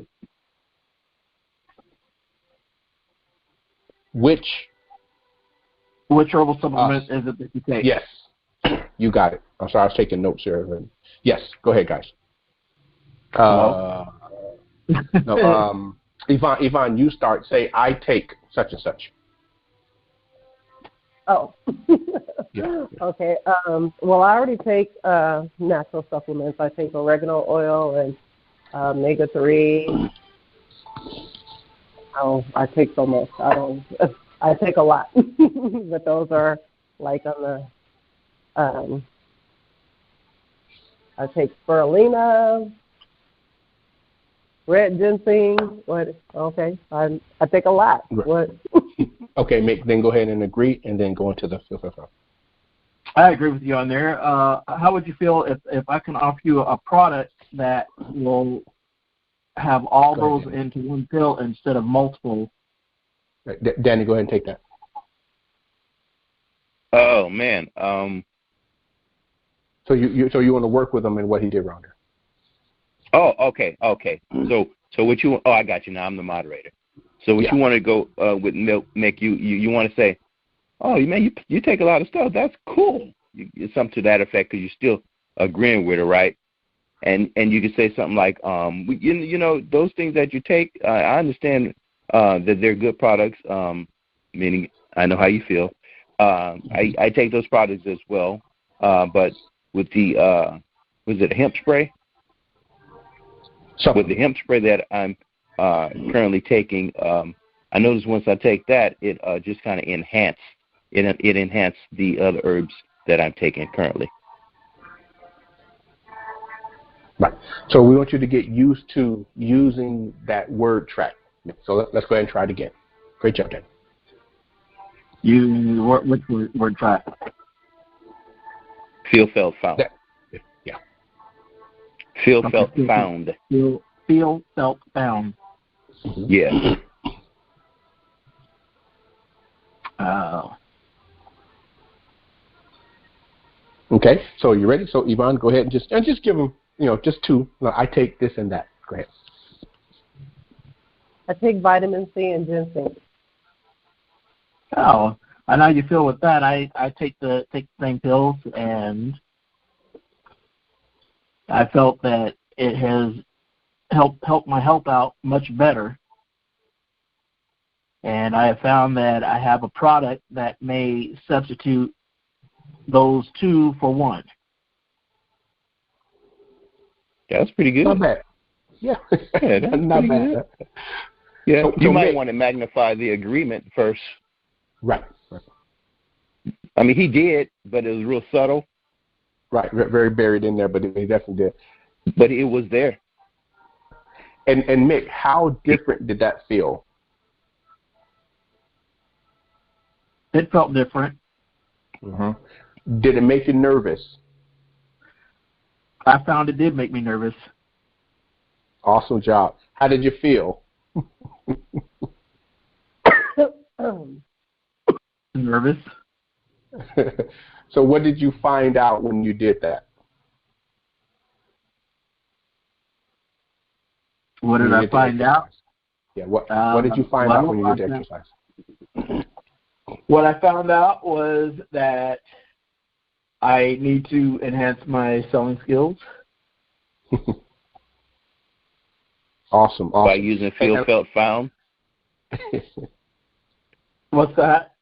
which herbal supplement is it that you take? Yes, you got it. I'm sorry, I was taking notes here. Yes, go ahead, guys. No, Yvonne, you start. Say, I take such and such. Oh. Yeah. Okay. Well, I already take natural supplements. I take oregano oil and omega-3. Oh, I take so much. I take a lot. But those are like on the, I take spirulina, red ginseng. What? Okay. I take a lot. Right. What? Okay, Mick, then go ahead and agree, and then go into the Feel Felt Found. I agree with you on there. How would you feel if I can offer you a product that will have all Go those ahead. into one pill instead of multiple? Right, Danny, go ahead and take that. Oh man. So you want to work with him and what he did wrong there? Oh, okay. So what you? Oh, I got you now. I'm the moderator. So what you want to go with Mick? You want to say, oh man, you take a lot of stuff. That's cool. It's something to that effect because you're still agreeing with her, right? And you can say something like, those things that you take, I understand that they're good products. Meaning, I know how you feel. I take those products as well. But with the was it hemp spray? With the hemp spray that I'm currently taking, I noticed once I take that, it just kind of enhanced the other herbs that I'm taking currently. Right. So we want you to get used to using that word track. So let's go ahead and try it again. Great job, Dan. Which word track? Feel, felt, found. Yeah. Feel, felt, found. Feel, felt, found. Mm-hmm. Yeah. Okay. So you ready? So Yvonne, go ahead and just give them, just two. No, I take this and that. Go ahead. I take vitamin C and ginseng. Oh, I know how you feel with that. I take the same pills, and I felt that it has helped my health out much better. And I have found that I have a product that may substitute those two for one. Yeah, that's pretty good. Not bad. Yeah, yeah, that's not bad. Good. Yeah, so you might want to magnify the agreement first. Right. I mean, he did, but it was real subtle. Right, very buried in there, but he definitely did. But it was there. And Mick, how different did that feel? It felt different. Mm-hmm. Did it make you nervous? I found it did make me nervous. Awesome job. How did you feel? Nervous. So what did you find out when you did that? What did I find out? Yeah, what did you find out when you did the exercise? What I found out was that I need to enhance my selling skills. Awesome. By using feel, felt, found. What's that?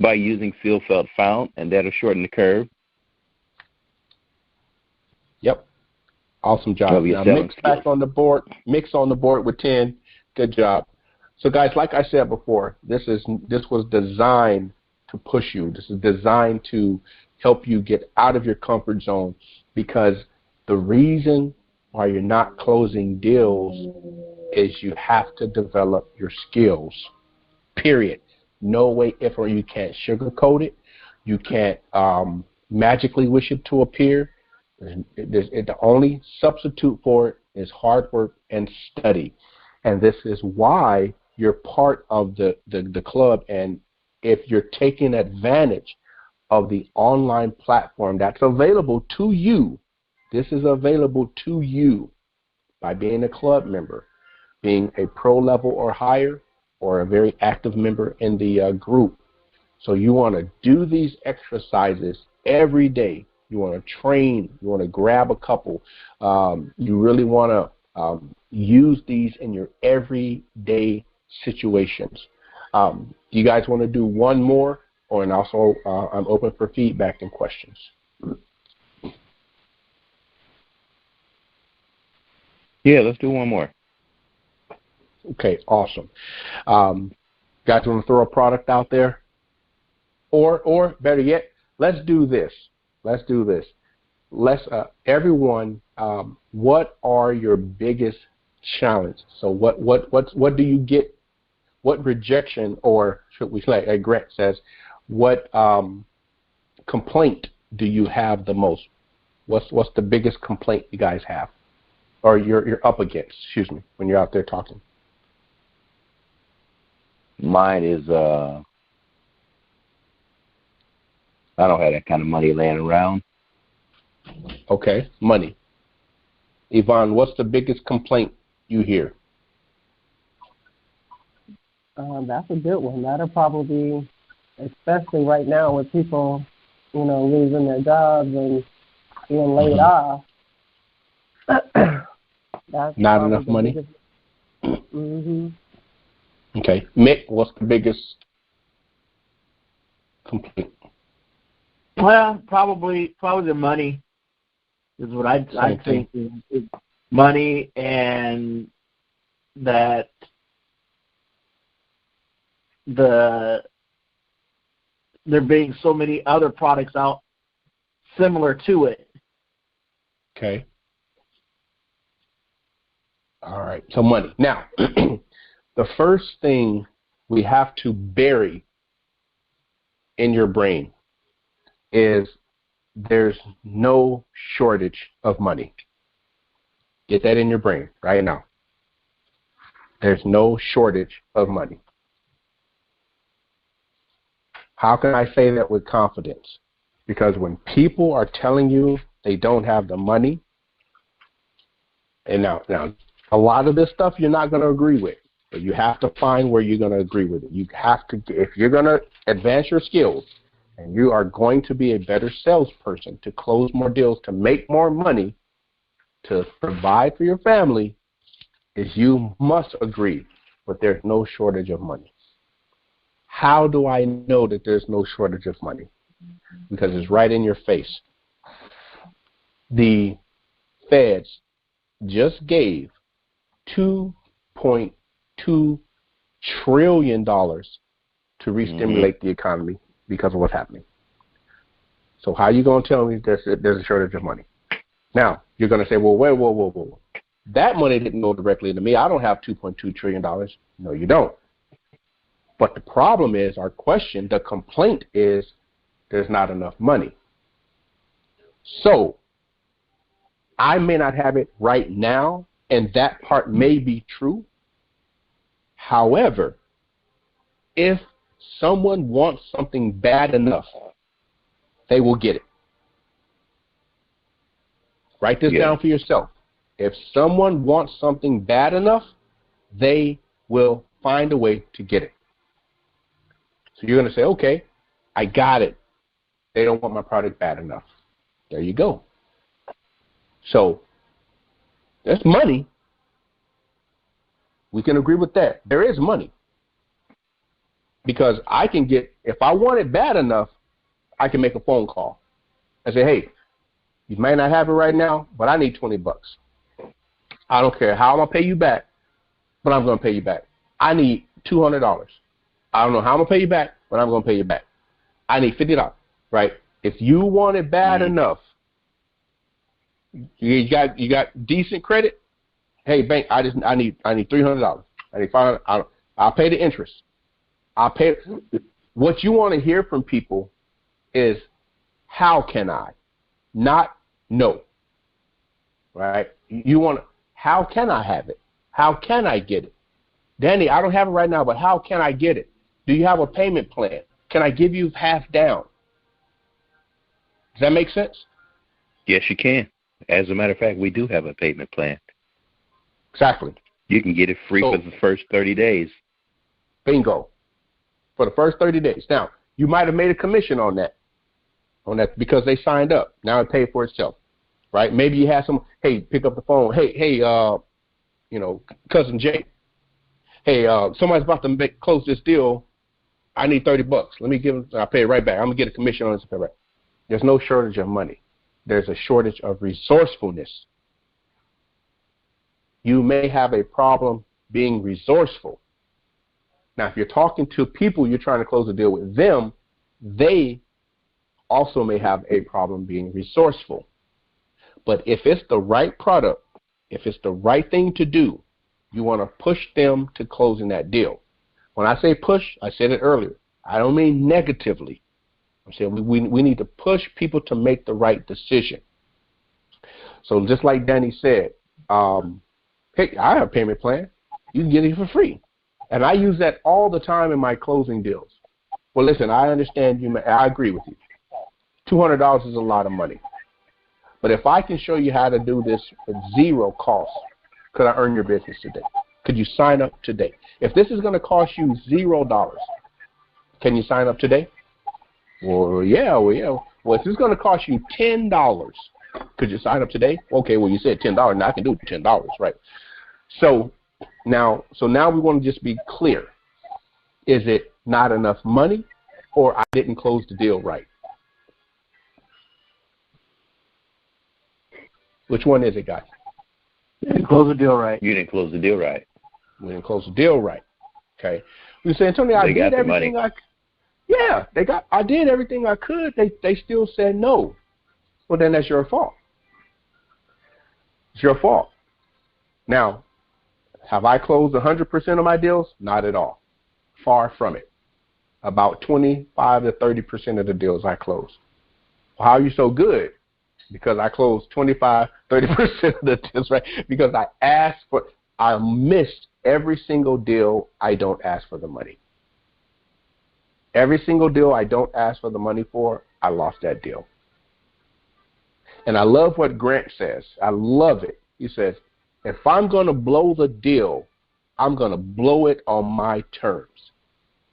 By using feel, felt, found, and that'll shorten the curve. Yep. Awesome job. Now, Mix back on the board. Mix on the board with 10. Good job. So, guys, like I said before, this was designed to push you. This is designed to help you get out of your comfort zone, because the reason why you're not closing deals is you have to develop your skills. Period. No way, if or you can't sugarcoat it. You can't magically wish it to appear. The only substitute for it is hard work and study. And this is why you're part of the club. And if you're taking advantage of the online platform that's available to you, this is available to you by being a club member, being a pro level or higher, or a very active member in the group. So you want to do these exercises every day. You want to train. You want to grab a couple. You really want to use these in your everyday situations. You guys want to do one more? And also, I'm open for feedback and questions. Yeah, let's do one more. Okay, awesome. Guys want to throw a product out there? Or better yet, let's do this. Let's everyone, what are your biggest challenges? So what do you get? What rejection, or should we say, as Grant says, what complaint do you have the most? What's the biggest complaint you guys have, or you're up against? Excuse me, when you're out there talking. Mine is I don't have that kind of money laying around. Okay, money. Yvonne, what's the biggest complaint you hear? That's a good one. That'll probably be, especially right now with people, losing their jobs and being laid off. That's not enough money? Mm-hmm. Okay. Mick, what's the biggest complaint? Well, probably the money is what I think is money, and that there being so many other products out similar to it. Okay. All right. So money. Now, the first thing we have to bury in your brain is there's no shortage of money. Get that in your brain right now. There's no shortage of money. How can I say that with confidence? Because when people are telling you they don't have the money, and now a lot of this stuff you're not going to agree with, but you have to find where you're going to agree with it. You have to, if you're going to advance your skills and you are going to be a better salesperson to close more deals, to make more money, to provide for your family, is you must agree that there's no shortage of money. How do I know that there's no shortage of money? Because it's right in your face. The feds just gave $2.2 trillion to re-stimulate the economy because of what's happening. So how are you going to tell me there's a shortage of money? Now, you're going to say, well, whoa. That money didn't go directly to me. I don't have $2.2 trillion. No, you don't. But the problem is, our question, the complaint is, there's not enough money. So I may not have it right now, and that part may be true. However, if someone wants something bad enough, they will get it. Write this down for yourself. If someone wants something bad enough, they will find a way to get it. So you're going to say, okay, I got it. They don't want my product bad enough. There you go. So there's money. We can agree with that. There is money. Because I can get, if I want it bad enough, I can make a phone call. I say, hey, you may not have it right now, but I need $20. I don't care how I'm going to pay you back, but I'm going to pay you back. I need $200. I don't know how I'm going to pay you back, but I'm going to pay you back. I need $50, right? If you want it bad enough, you got decent credit. Hey, bank, I need $300. I need $500. I'll pay the interest. I'll pay. What you want to hear from people is, how can I? Not no. Right? You want to, how can I have it? How can I get it? Danny, I don't have it right now, but how can I get it? Do you have a payment plan? Can I give you half down? Does that make sense? Yes, you can. As a matter of fact, we do have a payment plan. Exactly. You can get it free for the first 30 days. Bingo. For the first 30 days. Now, you might have made a commission on that because they signed up. Now it paid for itself, right? Maybe you had some, hey, pick up the phone. Hey, cousin Jay. Hey, somebody's about to close this deal. I need $30. Let me give them. I'll pay it right back. I'm gonna get a commission on this. Right. There's no shortage of money. There's a shortage of resourcefulness. You may have a problem being resourceful. Now, if you're talking to people you're trying to close a deal with them, they also may have a problem being resourceful. But if it's the right product, if it's the right thing to do, you want to push them to closing that deal. When I say push, I said it earlier. I don't mean negatively. I'm saying we need to push people to make the right decision. So just like Danny said, hey, I have a payment plan. You can get it for free. And I use that all the time in my closing deals. Well, listen, I understand you. I agree with you. $200 is a lot of money. But if I can show you how to do this at zero cost, could I earn your business today? Could you sign up today? If this is going to cost you $0, can you sign up today? Well, yeah. Well, if it's going to cost you $10, could you sign up today? Okay, well, you said $10. Now I can do $10, right? So now we want to just be clear. Is it not enough money, or I didn't close the deal right? Which one is it, guys? You didn't close the deal right. You didn't close the deal right. We didn't close the deal right. Okay. We say, Antonio, I did everything I did everything I could. They still said no. Well, then that's your fault. It's your fault. Now, have I closed 100% of my deals? Not at all. Far from it. About 25 to 30% of the deals I closed. Well, how are you so good? Because I closed 25, 30% of the deals, right? Because I missed every single deal I don't ask for the money. Every single deal I don't ask for the money for, I lost that deal. And I love what Grant says. I love it. He says, if I'm going to blow the deal, I'm going to blow it on my terms.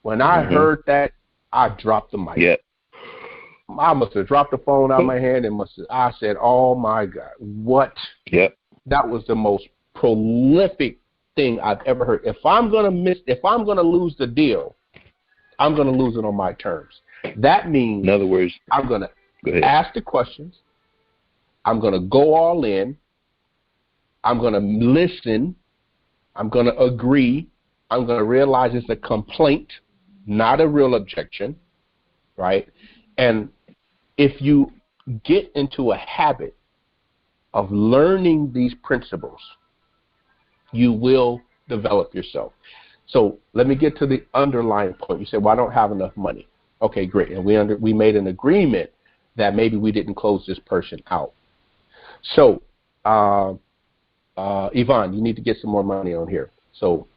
When I heard that, I dropped the mic. Yeah. I must have dropped the phone out of my hand and I said, oh my God, what? Yep. That was the most prolific thing I've ever heard. If I'm going to lose the deal, I'm going to lose it on my terms. That means, in other words, I'm going to ask the questions. I'm going to go all in. I'm going to listen. I'm going to agree. I'm going to realize it's a complaint, not a real objection, right? And if you get into a habit of learning these principles, you will develop yourself. So let me get to the underlying point. You say, well, I don't have enough money. Okay, great. And we made an agreement that maybe we didn't close this person out. So, Yvonne, you need to get some more money on here. So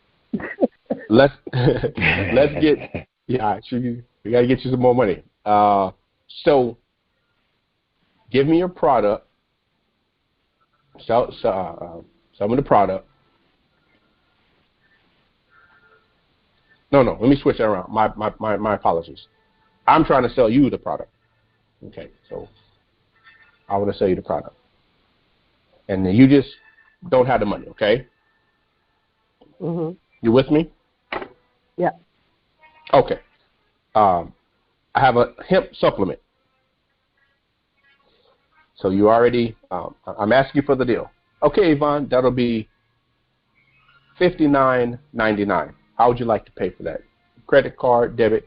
let's get, we got to get you some more money. So give me your product, some of the product. No, let me switch that around. My apologies. I'm trying to sell you the product. Okay, so I want to sell you the product. And then you just don't have the money, okay? Mm-hmm. You with me? Yeah. Okay. I have a hemp supplement. So you already, I'm asking you for the deal. Okay, Yvonne, that'll be $59.99. How would you like to pay for that? Credit card, debit,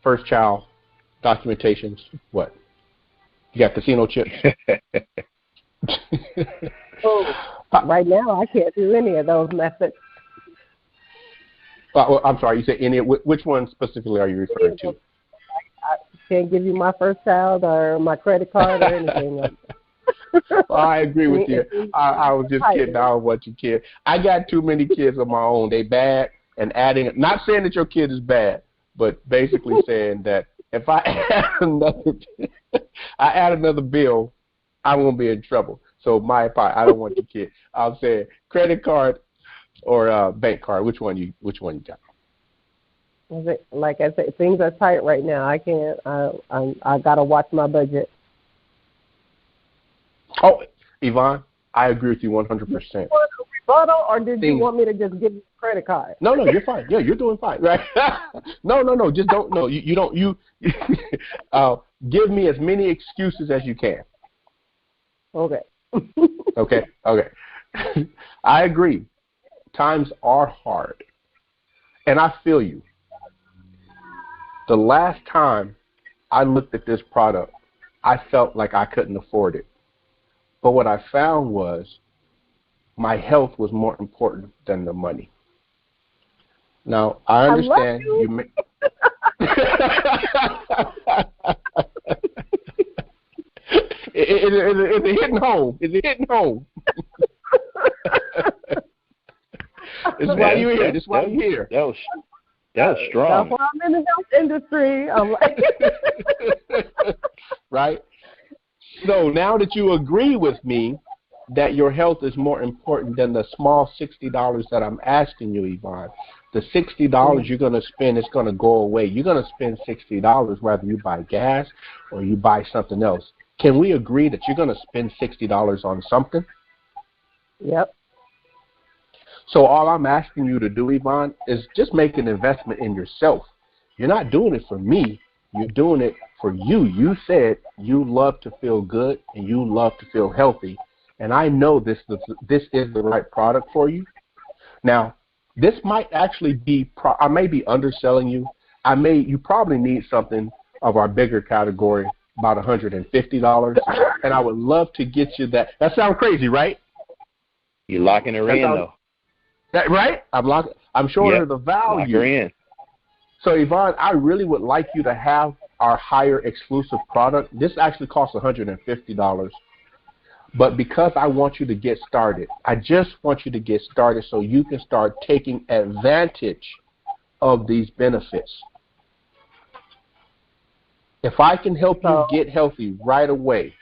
first child, documentations, what? You got casino chips? Right now, I can't do any of those methods. I'm sorry, you said any. Which one specifically are you referring to? I can't give you my first child or my credit card or anything like that. Well, I agree with you. I was just kidding. I don't want your kid. I got too many kids of my own. They bad, and not saying that your kid is bad, but basically saying that if I add another bill, I won't be in trouble. So I don't want your kid. I'll say credit card or bank card. Which one you got? Like I said, things are tight right now. I can't. I gotta watch my budget. Oh, Yvonne, I agree with you 100%. Rebuttal, or did you want me to just give you a credit card? No, you're fine. Yeah, you're doing fine, right? No, just don't. No, you don't. Give me as many excuses as you can. Okay. Okay. I agree. Times are hard. And I feel you. The last time I looked at this product, I felt like I couldn't afford it. But what I found was my health was more important than the money. Now, I understand you may... Is it hitting home? Is it hitting home? It's why you're here. That's why you're here. That was strong. That's why I'm in the health industry. I'm like right? So now that you agree with me that your health is more important than the small $60 that I'm asking you, Yvonne, the $60 you're going to spend is going to go away. You're going to spend $60 whether you buy gas or you buy something else. Can we agree that you're going to spend $60 on something? Yep. So all I'm asking you to do, Yvonne, is just make an investment in yourself. You're not doing it for me. You're doing it for you. You said you love to feel good and you love to feel healthy. and I know this is the right product for you. Now, this might actually be, I may be underselling you. You probably need something of our bigger category, about $150, and I would love to get you that. That sounds crazy, right? You're locking her in, though. That, right? I'm showing her the value. Lock her in. So, Yvonne, I really would like you to have our higher exclusive product. This actually costs $150. But because I want you to get started, I just want you to get started so you can start taking advantage of these benefits. If I can help you get healthy right away,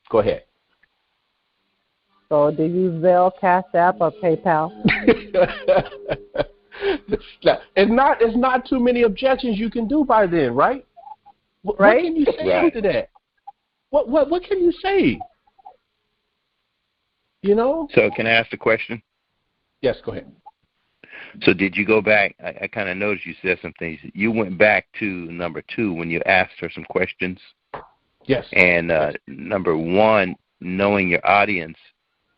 go ahead. So do you Zelle, Cash App, or PayPal? It's not too many objections you can do by then, right? What can you say after that? What can you say? You know? So can I ask a question? Yes, go ahead. So did you go back? I kind of noticed you said some things. You went back to number 2 when you asked her some questions. Yes. And number 1, knowing your audience.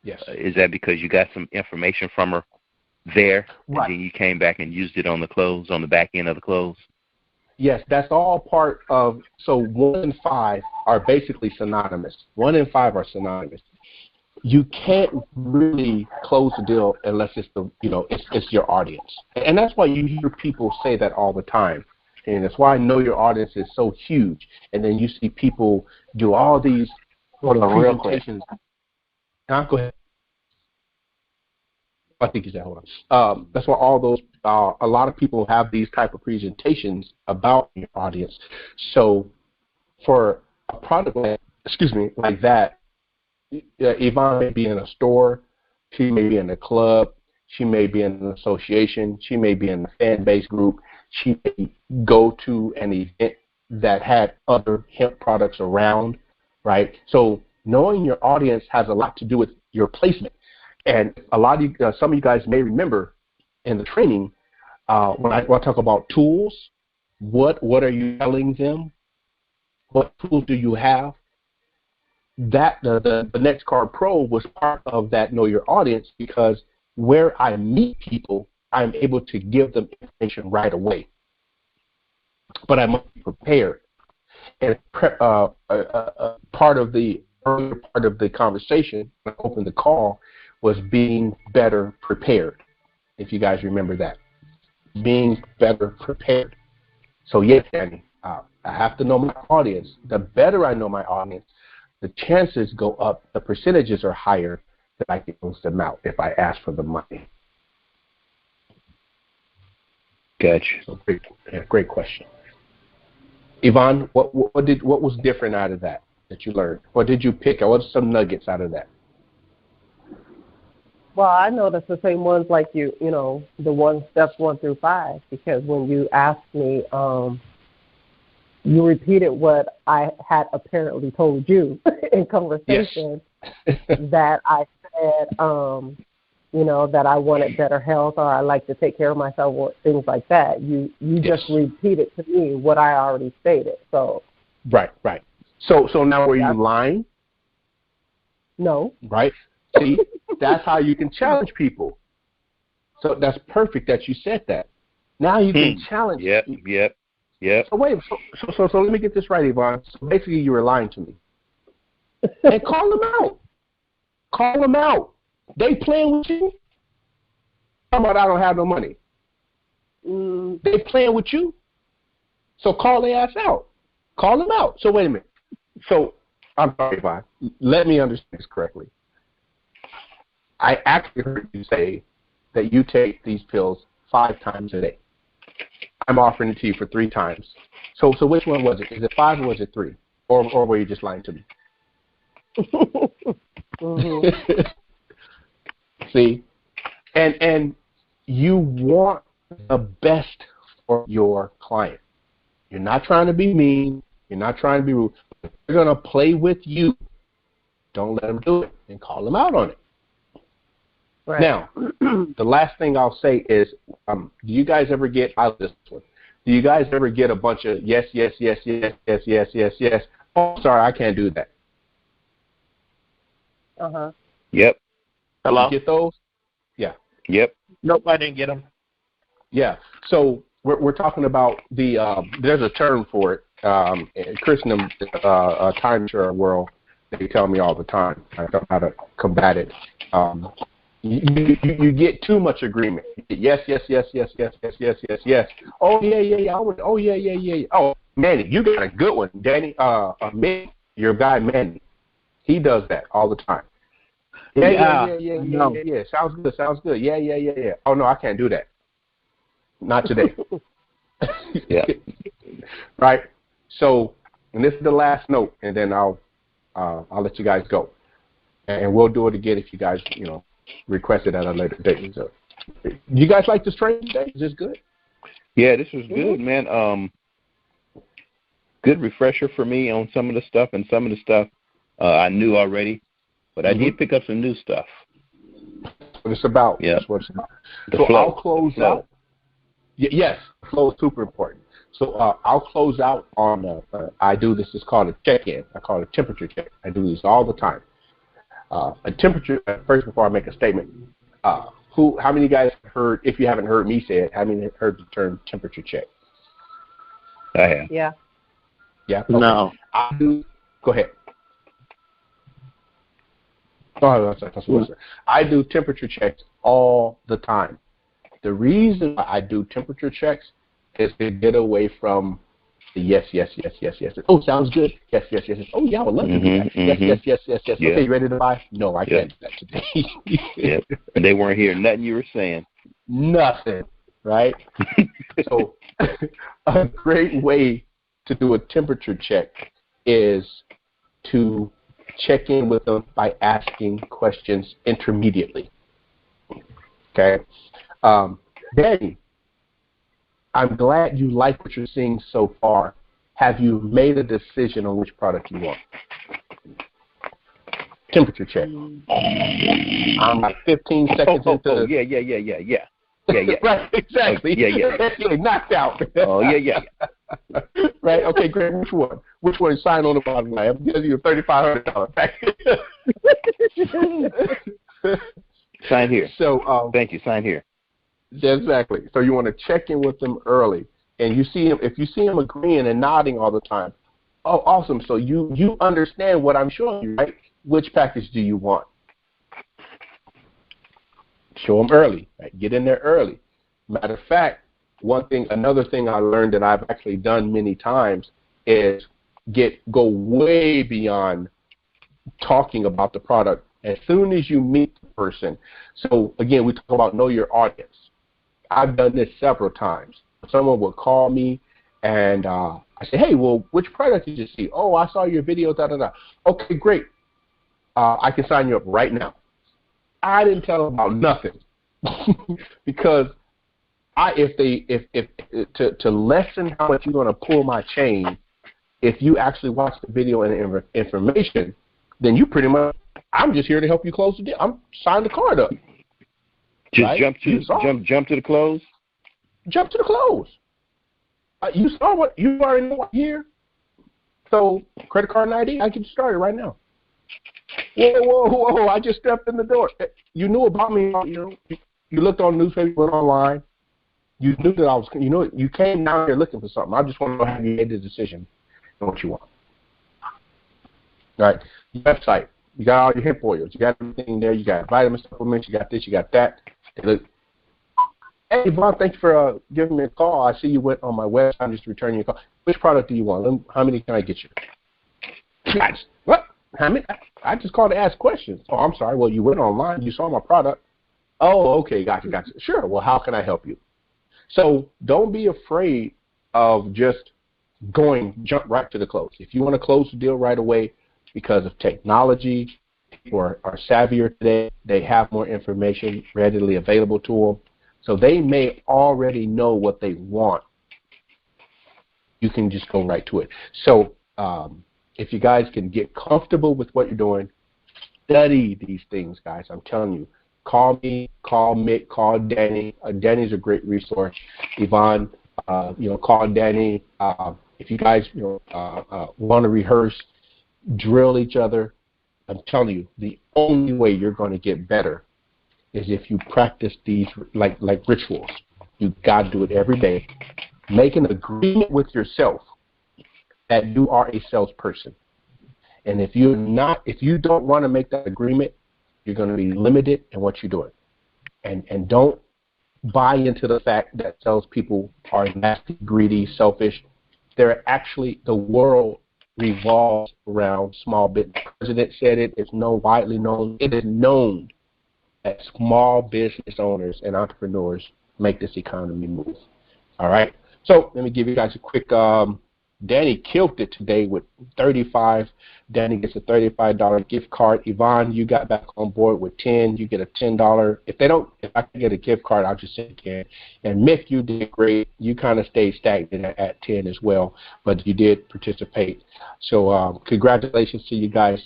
Yes. Is that because you got some information from her there, right, and then you came back and used it on the close, on the back end of the close? Yes, that's all part of, so 1 and 5 are basically synonymous. 1 and 5 are synonymous. You can't really close the deal unless it's it's your audience. And that's why you hear people say that all the time. And that's why I know your audience is so huge. And then you see people do all these presentations. Go ahead. I think you said, hold on. That's why all those, a lot of people have these type of presentations about your audience. So for a product like that, Yvonne may be in a store, she may be in a club, she may be in an association, she may be in a fan-based group, she may go to an event that had other hemp products around, right? So knowing your audience has a lot to do with your placement. And a lot of you, some of you guys may remember in the training when I talk about tools, what are you telling them? What tools do you have? That the Next Card Pro was part of that Know Your Audience, because where I meet people, I'm able to give them information right away. But I must be prepared. And part of the earlier part of the conversation, when I opened the call, was being better prepared, if you guys remember that. Being better prepared. So yes, Danny, I have to know my audience. The better I know my audience, the chances go up, the percentages are higher that I can close them out if I ask for the money. Gotcha. So great question. Yvonne, what was different out of that you learned? What did you pick? What are some nuggets out of that? Well, I noticed the same ones like the steps 1 through 5, because when you asked me, you repeated what I had apparently told you in conversation. Yes. That I said, that I wanted better health, or I like to take care of myself, or things like that. You Yes. just repeated to me what I already stated. So Right. So now were you lying? No. Right? See, that's how you can challenge people. So that's perfect that you said that. Now you can challenge people. Yep. So wait, so let me get this right, Yvonne. So basically you were lying to me. And call them out. Call them out. They playing with you? How about I don't have no money? They playing with you? So call their ass out. Call them out. So wait a minute. So I'm sorry, Yvonne. Let me understand this correctly. I actually heard you say that you take these pills 5 times a day. I'm offering it to you for 3 times. So which one was it? Is it 5 or was it 3? Or were you just lying to me? Mm-hmm. See? And you want the best for your client. You're not trying to be mean. You're not trying to be rude. If they're going to play with you, don't let them do it and call them out on it. Right. Now, the last thing I'll say is, do you guys ever get, I'll this one. Do you guys ever get a bunch of yes, yes, yes, yes, yes, yes, yes, yes? Oh, sorry, I can't do that. Uh-huh. Yep. Hello? You get those? Yeah. Yep. Nope, I didn't get them. Yeah. So we're talking about the there's a term for it. Chris in the timeshare world, they tell me all the time. I don't know how to combat it. You get too much agreement. Yes, yes, yes, yes, yes, yes, yes, yes, yes. Oh yeah, yeah, yeah. Oh yeah, yeah, yeah. Oh, Manny, you got a good one. Danny, Manny, your guy Manny, he does that all the time. Yeah, yeah, yeah, yeah, yeah, yeah, yeah. Sounds good, sounds good. Yeah, yeah, yeah, yeah. Oh no, I can't do that. Not today. Yeah. Right. So, and this is the last note, and then I'll let you guys go, and we'll do it again if you guys request it at a later date. So, you guys like this training today? Is this good? Yeah, this was good, man. Good refresher for me on some of the stuff, and some of the stuff I knew already, but I did pick up some new stuff. What it's about. Yeah. That's what it's about. The So flow. I'll close The flow. out. Yes, flow is super important. So I'll close out on I do this. It's called a check-in. I call it a temperature check. I do this all the time. A temperature. First, before I make a statement, how many guys heard? If you haven't heard me say it, how many have heard the term temperature check? I have. Yeah. Yeah. Okay. No. I do. Go ahead. Oh, that's what I do temperature checks all the time. The reason why I do temperature checks is to get away from the yes, yes, yes, yes, yes. Oh, sounds good. Yes, yes, yes, yes. Oh, yeah, I would love to do that. Yes, yes, yes, yes, yes. Yeah. Okay, you ready to buy? No, I can't do that today. Yep. And they weren't hearing nothing you were saying. Nothing, right? So a great way to do a temperature check is to check in with them by asking questions intermediately. Okay? Danny, I'm glad you like what you're seeing so far. Have you made a decision on which product you want? Temperature check. I'm like 15 seconds into the... Yeah. Right, exactly. Yeah. Knocked out. Oh, yeah. Right, okay, great. Which one? Which one? Sign on the bottom line. I'm giving you a $3,500 package. Sign here. So, thank you. Sign here. Exactly. So you want to check in with them early, and you see him. If you see him agreeing and nodding all the time, oh, awesome. So you understand what I'm showing you, right? Which package do you want? Show them early. Right? Get in there early. Matter of fact, another thing I learned that I've actually done many times is go way beyond talking about the product as soon as you meet the person. So again, we talk about know your audience. I've done this several times. Someone will call me and I say, hey, well, which product did you see? Oh, I saw your video, da-da-da. Okay, great. I can sign you up right now. I didn't tell them about nothing because to lessen how much you're going to pull my chain, if you actually watch the video and information, then you pretty much, I'm just here to help you close the deal. I'm signing the card up. Just right? jump to the close. Jump to the close. You saw what you already know here. So credit card and ID, I can start it right now. Whoa! I just stepped in the door. You knew about me. You looked on the newspaper, went online. You knew that I was. You came down here looking for something. I just want to know how you made the decision and what you want. All right. Your website. You got all your hemp oils. You got everything there. You got vitamin supplements. You got this. You got that. Hey, Bob, thanks for giving me a call. I see you went on my website. I'm just returning your call. Which product do you want? How many can I get you? What? How many? I just called to ask questions. Oh, I'm sorry. Well, you went online. You saw my product. Oh, okay. Gotcha. Sure. Well, how can I help you? So don't be afraid of just jump right to the close. If you want to close the deal right away because of technology, people are savvier today. They have more information readily available to them. So they may already know what they want. You can just go right to it. So if you guys can get comfortable with what you're doing, study these things, guys. I'm telling you. Call me, call Mick, call Danny. Danny's a great resource. Yvonne, call Danny. If you guys want to rehearse, drill each other, I'm telling you, the only way you're going to get better is if you practice these like rituals. You got to do it every day. Make an agreement with yourself that you are a salesperson. And if you don't want to make that agreement, you're going to be limited in what you're doing. And don't buy into the fact that salespeople are nasty, greedy, selfish. They're actually, the world revolves around small business. The president said it. It's widely known. It is known that small business owners and entrepreneurs make this economy move. All right. So let me give you guys a quick. Danny killed it today with 35. Danny gets a $35 gift card. Yvonne, you got back on board with 10. You get a $10. If I can get a gift card, I'll just say 10. And Mick, you did great. You kind of stayed stagnant at 10 as well, but you did participate. So congratulations to you guys.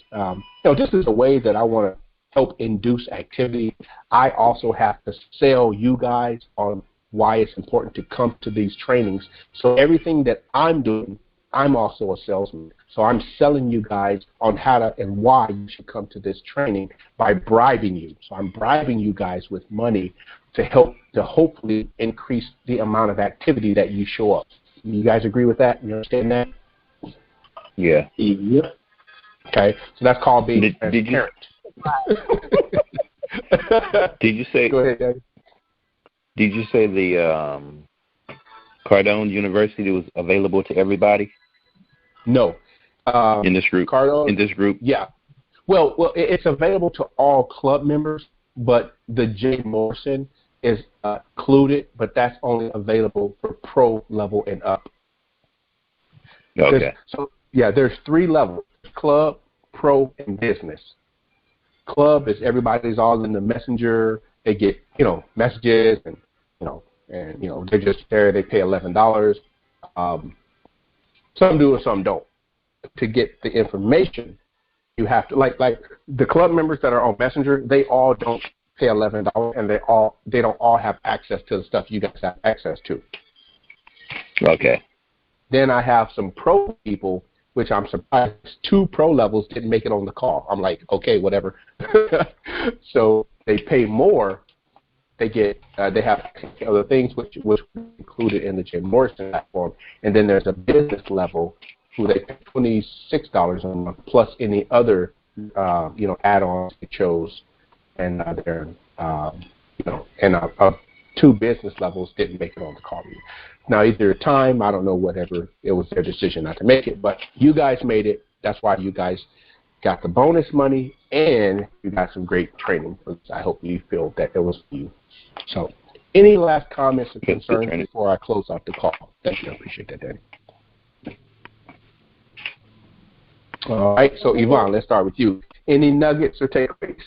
This is a way that I want to help induce activity. I also have to sell you guys on why it's important to come to these trainings. So everything that I'm doing, I'm also a salesman. So I'm selling you guys on how to and why you should come to this training by bribing you. So I'm bribing you guys with money to help to hopefully increase the amount of activity that you show up. You guys agree with that? You understand that? Yeah. Yep. Okay. So that's called being transparent. Did you say? Go ahead, Daddy. Did you say the Cardone University was available to everybody? No. In this group. Cardone. In this group. Yeah. Well, it's available to all club members, but the Jay Morrison is included, but that's only available for pro level and up. Okay. So yeah, there's 3 levels: club, pro, and business. Club is everybody's all in the messenger. They get, messages and they're just there. They pay $11. Some do and some don't. To get the information, you have to like the club members that are on Messenger. They all don't pay $11, and they don't all have access to the stuff you guys have access to. Okay. Then I have some pro people, which I'm surprised 2 pro levels didn't make it on the call. I'm like, okay, whatever. So they pay more. They get they have other things which were included in the Jim Morrison platform, and then there's a business level who they pay $26 a month plus any other add-ons they chose, and their and 2 business levels didn't make it on the call. Now either time, I don't know, whatever, it was their decision not to make it, but you guys made it. That's why you guys got the bonus money, and you got some great training. I hope you feel that it was for you. So, any last comments or concerns before I close out the call? Thank you. I appreciate that, Danny. All right. So, Yvonne, let's start with you. Any nuggets or takeaways?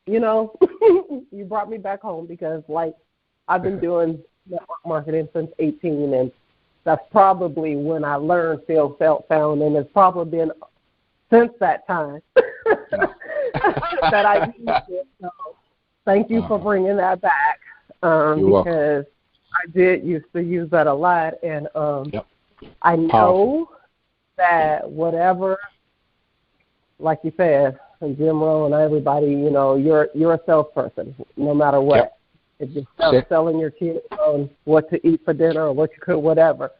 You brought me back home because, I've been doing network marketing since 18, and that's probably when I learned Feel, Felt, Found, and it's probably been since that time that I used it. So thank you for bringing that back because I did used to use that a lot, and I know that whatever, like you said, and Jim Rohn and everybody, you're a salesperson no matter what. Yep. If you're selling your kids on what to eat for dinner or what you could, whatever.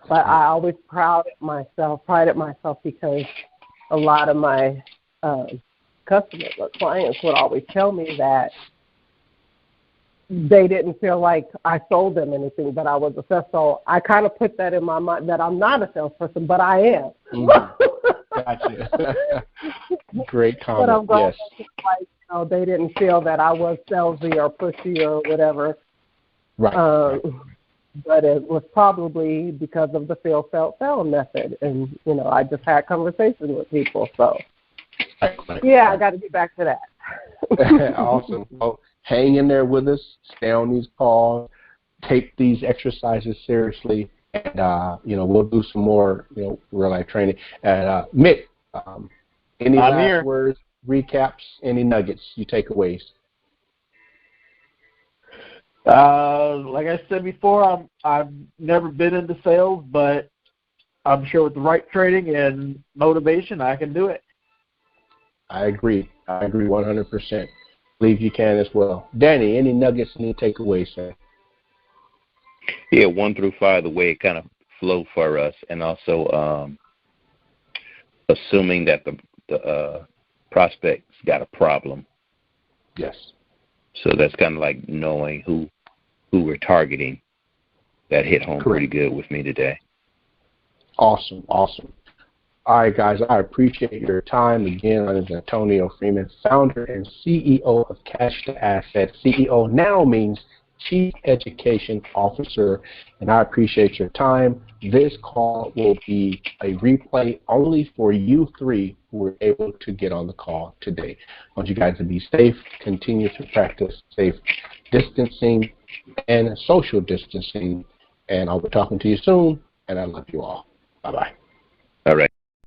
But I always prided myself because a lot of my customers or clients would always tell me that they didn't feel like I sold them anything, but I was a sales. So I kind of put that in my mind that I'm not a salesperson, but I am. Gotcha. Great comment. But I'm glad yes. They didn't feel that I was salesy or pushy or whatever. Right. But it was probably because of the Feel, Felt, Found method. And, I just had conversations with people. So, yeah, I got to get back to that. Awesome. Well, hang in there with us. Stay on these calls. Take these exercises seriously. And, we'll do some more, real-life training. And, Mick, any last words, recaps, any nuggets, you takeaways? Like I said before, I've never been into sales, but I'm sure with the right training and motivation, I can do it. I agree 100%. Believe you can as well. Danny, any nuggets, any takeaways, sir? Yeah, 1 through 5, the way it kind of flowed for us, and also assuming that the prospect's got a problem. Yes. So that's kind of like knowing who we're targeting. That hit home pretty good with me today. Awesome. All right, guys, I appreciate your time. Again, my name is Antonio Freeman, founder and CEO of Cash to Asset. CEO now means Chief Education Officer, and I appreciate your time. This call will be a replay only for you three who were able to get on the call today. I want you guys to be safe, continue to practice safe distancing and social distancing, and I'll be talking to you soon, and I love you all. Bye-bye. All right.